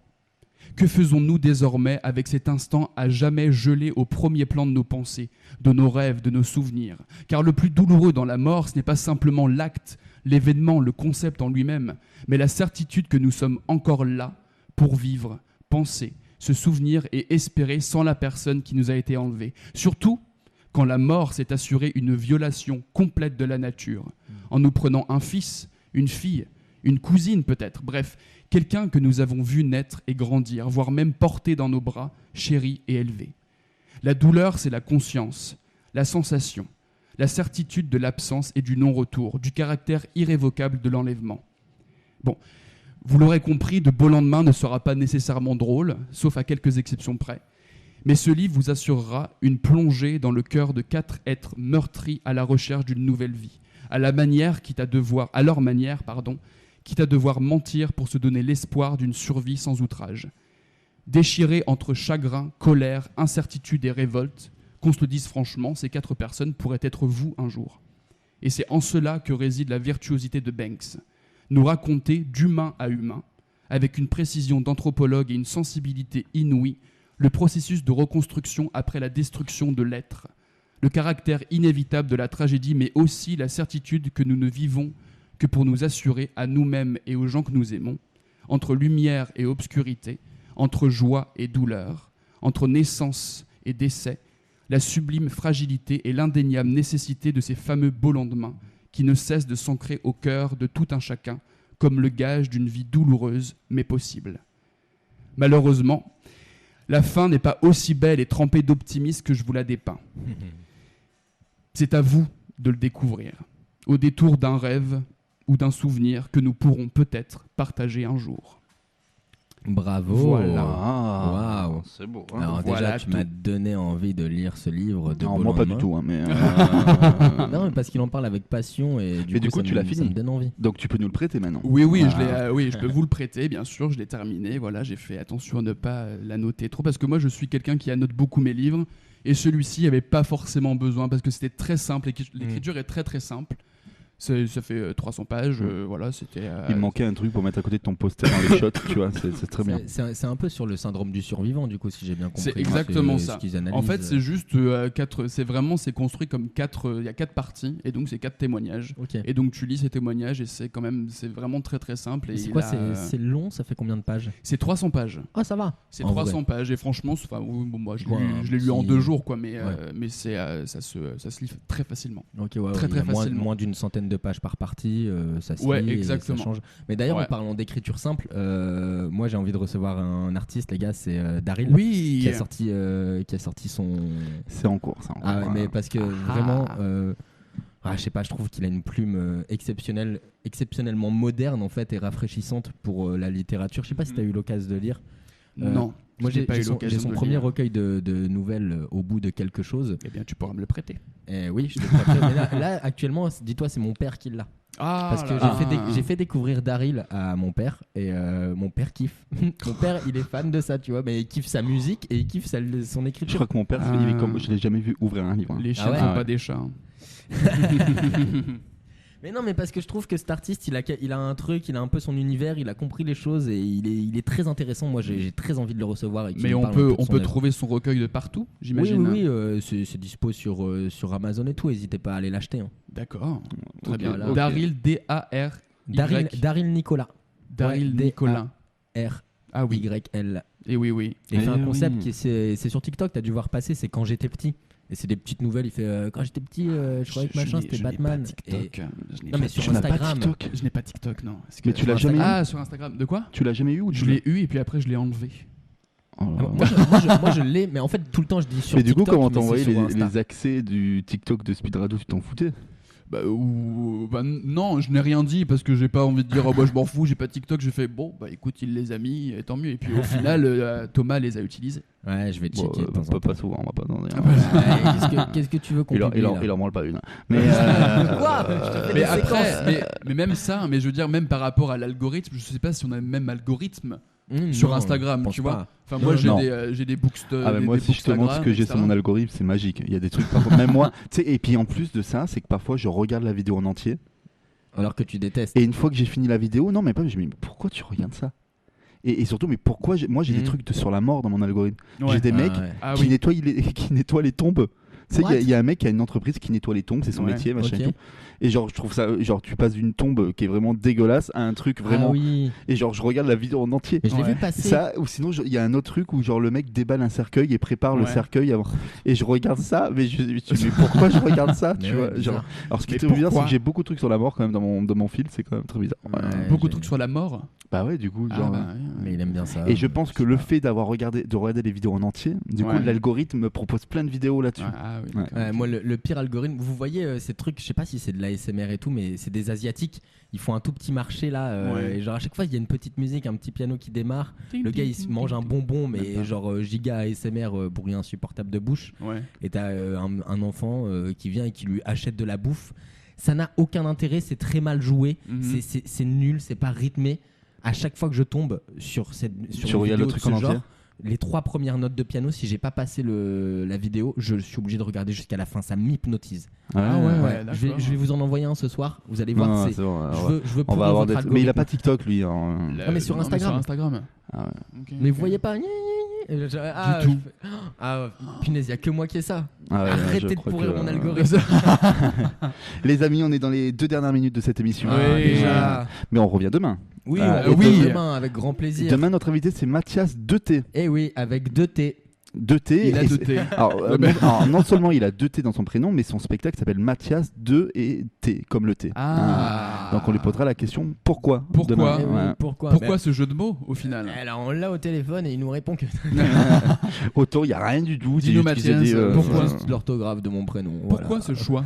Que faisons-nous désormais avec cet instant à jamais gelé au premier plan de nos pensées, de nos rêves, de nos souvenirs ? Car le plus douloureux dans la mort, ce n'est pas simplement l'acte, l'événement, le concept en lui-même, mais la certitude que nous sommes encore là pour vivre, penser, se souvenir et espérer sans la personne qui nous a été enlevée. Surtout quand la mort s'est assurée une violation complète de la nature, en nous prenant un fils, une fille, une cousine peut-être, bref, quelqu'un que nous avons vu naître et grandir, voire même porter dans nos bras, chéri et élevé. La douleur, c'est la conscience, la sensation, la certitude de l'absence et du non-retour, du caractère irrévocable de l'enlèvement. Bon, vous l'aurez compris, De beaux lendemains ne sera pas nécessairement drôle, sauf à quelques exceptions près. Mais ce livre vous assurera une plongée dans le cœur de 4 êtres meurtris à la recherche d'une nouvelle vie, à leur manière, quitte à devoir mentir pour se donner l'espoir d'une survie sans outrage. Déchirés entre chagrin, colère, incertitude et révolte, qu'on se le dise franchement, ces 4 personnes pourraient être vous un jour. Et c'est en cela que réside la virtuosité de Banks. Nous raconter d'humain à humain, avec une précision d'anthropologue et une sensibilité inouïe, le processus de reconstruction après la destruction de l'être, le caractère inévitable de la tragédie, mais aussi la certitude que nous ne vivons que pour nous assurer à nous-mêmes et aux gens que nous aimons, entre lumière et obscurité, entre joie et douleur, entre naissance et décès, la sublime fragilité et l'indéniable nécessité de ces fameux beaux lendemains qui ne cessent de s'ancrer au cœur de tout un chacun comme le gage d'une vie douloureuse mais possible. Malheureusement, La fin n'est pas aussi belle et trempée d'optimisme que je vous la dépeins. C'est à vous de le découvrir, au détour d'un rêve ou d'un souvenir que nous pourrons peut-être partager un jour. Bravo. Voilà. Waouh. C'est beau. Alors Voilà déjà, tu m'as donné envie de lire ce livre de Non, beau moi pas lendemain. du tout, hein, mais. Non, mais parce qu'il en parle avec passion et Mais du coup, tu l'as fini. Ça me donne envie. Donc tu peux nous le prêter maintenant. Oui, Ah. je peux vous le prêter, bien sûr, je l'ai terminé. Voilà, j'ai fait attention à ne pas la noter trop, parce que moi, je suis quelqu'un qui annote beaucoup mes livres, et celui-ci, il n'y avait pas forcément besoin, parce que c'était très simple, l'écriture est très très simple. Ça fait 300 pages, voilà, c'était... Il me manquait un truc pour mettre à côté de ton poster dans les shots, tu vois, c'est très bien. C'est un peu sur le syndrome du survivant, du coup, si j'ai bien compris. C'est exactement ce ça. qu'ils analysent. En fait, c'est juste c'est construit comme il y a 4 parties, et donc c'est 4 témoignages. Ok. Et donc tu lis ces témoignages, et c'est vraiment très très simple. Et C'est quoi, c'est long, ça fait combien de pages? C'est 300 pages. Ah, ça va. C'est En 300 pages, et franchement, moi je Ouais, l'ai lu en petit- 2 jours, quoi, mais Ouais. ça se lit très facilement. Ok, ouais, Très, il y a très facilement. moins d'une centaine de pages par partie, ça se Ouais, lit et exactement. ça change. Mais d'ailleurs, Ouais. en parlant d'écriture simple, moi j'ai envie de recevoir un artiste, les gars, c'est Daryl, Oui. qui a sorti son... C'est en cours, ça. Ah ouais, mais parce que vraiment, je sais pas, je trouve qu'il a une plume exceptionnellement moderne en fait et rafraîchissante pour la littérature. Je sais pas si tu as eu l'occasion de lire. Non. Moi je n'ai pas eu j'ai l'occasion son de premier lire. recueil de nouvelles au bout de quelque chose. Eh bien, tu pourras me le prêter. Et oui, je te prêterai. Mais là, actuellement, dis-toi, c'est mon père qui l'a. Parce que j'ai fait découvrir Daryl à mon père et mon père kiffe. Mon père, il est fan de ça, tu vois, mais il kiffe sa musique et il kiffe son Je écriture. crois que mon père, il est comme, je l'ai jamais vu ouvrir un livre. Les chiens ouais. sont Ah pas ouais. des chats. Mais non, mais parce que je trouve que cet artiste, il a un truc, il a un peu son univers, il a compris les choses et il est très intéressant. Moi, j'ai très envie de le recevoir. Et qu'il Mais me on parle un peu de peut son œuvre. trouver son recueil de partout, j'imagine. Oui, c'est dispo sur Amazon et tout. N'hésitez pas à aller l'acheter. Hein. D'accord. Très Ok, bien. voilà. Daryl, D-A-R. Daryl Nicolas. Daryl Ouais, Nicolas. Ah oui. D-A-R-Y-L. Et oui. Il fait un oui. concept c'est sur TikTok, t'as dû voir passer, c'est quand j'étais petit. Et c'est des petites nouvelles, il fait quand j'étais petit, je croyais que machin c'était Batman. Non, mais sur Tu n'as pas Instagram. TikTok. Je n'ai pas TikTok, non. Est-ce Mais que- tu l'as jamais eu. Ah, sur Instagram. De quoi? Tu l'as jamais eu ou Je l'ai eu et puis après je l'ai enlevé. Oh là Ah, là. moi, je l'ai, mais en fait tout le temps je dis sur Mais du coup, TikTok. comment mais t'as c'est envoyé sur Insta. les accès du TikTok de Speed Radio, tu t'en foutais? Non, je n'ai rien dit parce que j'ai pas envie de dire oh, bah, je m'en fous, j'ai pas TikTok. J'ai fait bon, bah écoute, il les a mis, et tant mieux. Et puis au final, Thomas les a utilisés. Ouais, je vais checker de temps en temps. Pas souvent, on va pas demander. Ouais, qu'est-ce que tu veux qu'on publie là Il en branle pas une. Mais Quoi Je te fais Mais des après, séquences. mais même ça, mais je veux dire, même par rapport à l'algorithme, je sais pas si on a le même algorithme sur Non, Instagram, je pense tu pas. vois. Enfin, Non, moi non. j'ai des bookstores. Ah mais moi si je te montre ce que j'ai sur mon algorithme, c'est magique. Il y a des trucs parfois, même moi, tu sais, et puis en plus de ça, c'est que parfois je regarde la vidéo en entier Alors que tu détestes. et une fois que j'ai fini la vidéo, non mais pas, je me dis mais pourquoi tu regardes ça? Et surtout mais pourquoi moi j'ai des trucs sur la mort dans mon algorithme. J'ai des mecs Ah qui oui. nettoient les tombes. Tu sais, What il y a un mec qui a une entreprise qui nettoie les tombes, c'est son Ouais. métier, machin Ok. et tout. Et genre, je trouve ça, genre, tu passes d'une tombe qui est vraiment dégueulasse à un truc vraiment. Ah oui. Et genre, je regarde la vidéo en entier. Mais je l'ai Ouais. vu passer. Ça, ou sinon, il y a un autre truc où genre le mec déballe un cercueil et prépare le Ouais. cercueil avant. Et je regarde ça, mais mais pourquoi je regarde ça, Mais tu ouais, vois, bizarre. genre. Alors ce qui Mais est très bizarre, c'est pourquoi que j'ai beaucoup de trucs sur la mort quand même dans mon fil, c'est quand même très bizarre. Voilà. Ouais, Beaucoup de j'ai- trucs sur la mort. Bah ouais, du coup, Ah, genre. bah, oui. Mais il aime bien ça. Et je pense que le fait de regarder les vidéos en entier, du coup, Ouais. l'algorithme me propose plein de vidéos là-dessus. Ah oui. Ouais. d'accord. Ouais, moi, le pire algorithme, vous voyez ces trucs, je sais pas si c'est de l'ASMR et tout, mais c'est des Asiatiques. Ils font un tout petit marché là, Ouais. et genre à chaque fois il y a une petite musique, un petit piano qui démarre. Le gars il se mange un bonbon, mais Même pas. genre giga ASMR bruit insupportable de bouche. Ouais. Et t'as un enfant qui vient et qui lui achète de la bouffe. Ça n'a aucun intérêt, c'est très mal joué, Mhm. c'est nul, c'est pas rythmé. À chaque fois que je tombe sur Tu une regardes vidéo le de truc ce en entier genre, les 3 premières notes de piano, si j'ai pas passé la vidéo, je suis obligé de regarder jusqu'à la fin. Ça m'hypnotise. Ah ouais, Ouais, je d'accord. vais vous en envoyer un ce soir. Vous allez voir. Non, c'est- c'est bon, je veux on va pourrir avoir votre des... Mais il a algorithme. pas TikTok lui. Hein. Ah, mais sur Instagram. Ah ouais. Ok, Mais ok. vous voyez pas. Ah, Du tout. Ah, punaise, il y a que moi qui ai ça. Ah ouais, je Arrêtez de crois pourrir que- mon algorithme. Les amis, on est dans les 2 dernières minutes de cette émission. Ah, déjà. Mais on revient demain. Oui, Ah, on oui. retourne demain avec grand plaisir. Demain, notre invité, c'est Mathias Deté. Et oui, avec 2 T. 2 T. Il a 2 T. Alors, non seulement il a 2 T dans son prénom, mais son spectacle s'appelle Mathias 2 et T, comme le T. Donc on lui posera la question pourquoi demain. Pourquoi ce jeu de mots au final? Alors on l'a au téléphone et il nous répond que. Autour, il n'y a rien du tout. Dis-nous Mathias, pourquoi l'orthographe de mon prénom? Pourquoi ce choix?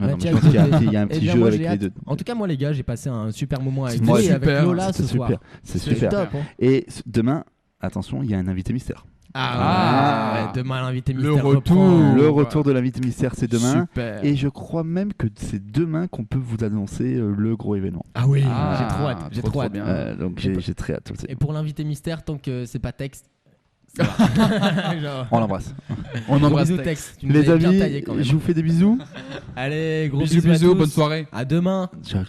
Je pense qu'il y a un petit jeu avec les deux. En tout cas, moi, les gars, j'ai passé un super moment avec vous et avec Lola ce soir. C'est super. Top, hein. Et demain, attention, il y a un invité mystère. Demain, l'invité mystère. Le retour de l'invité mystère, c'est demain. Super. Et je crois même que c'est demain qu'on peut vous annoncer le gros événement. Ah oui, j'ai trop hâte. J'ai trop hâte. Donc j'ai très hâte aussi. Et pour l'invité mystère, tant que c'est pas texte. On l'embrasse. On embrasse texte. Les amis, je vous fais des bisous. Allez, gros bisous, bonne soirée. À demain. Ciao.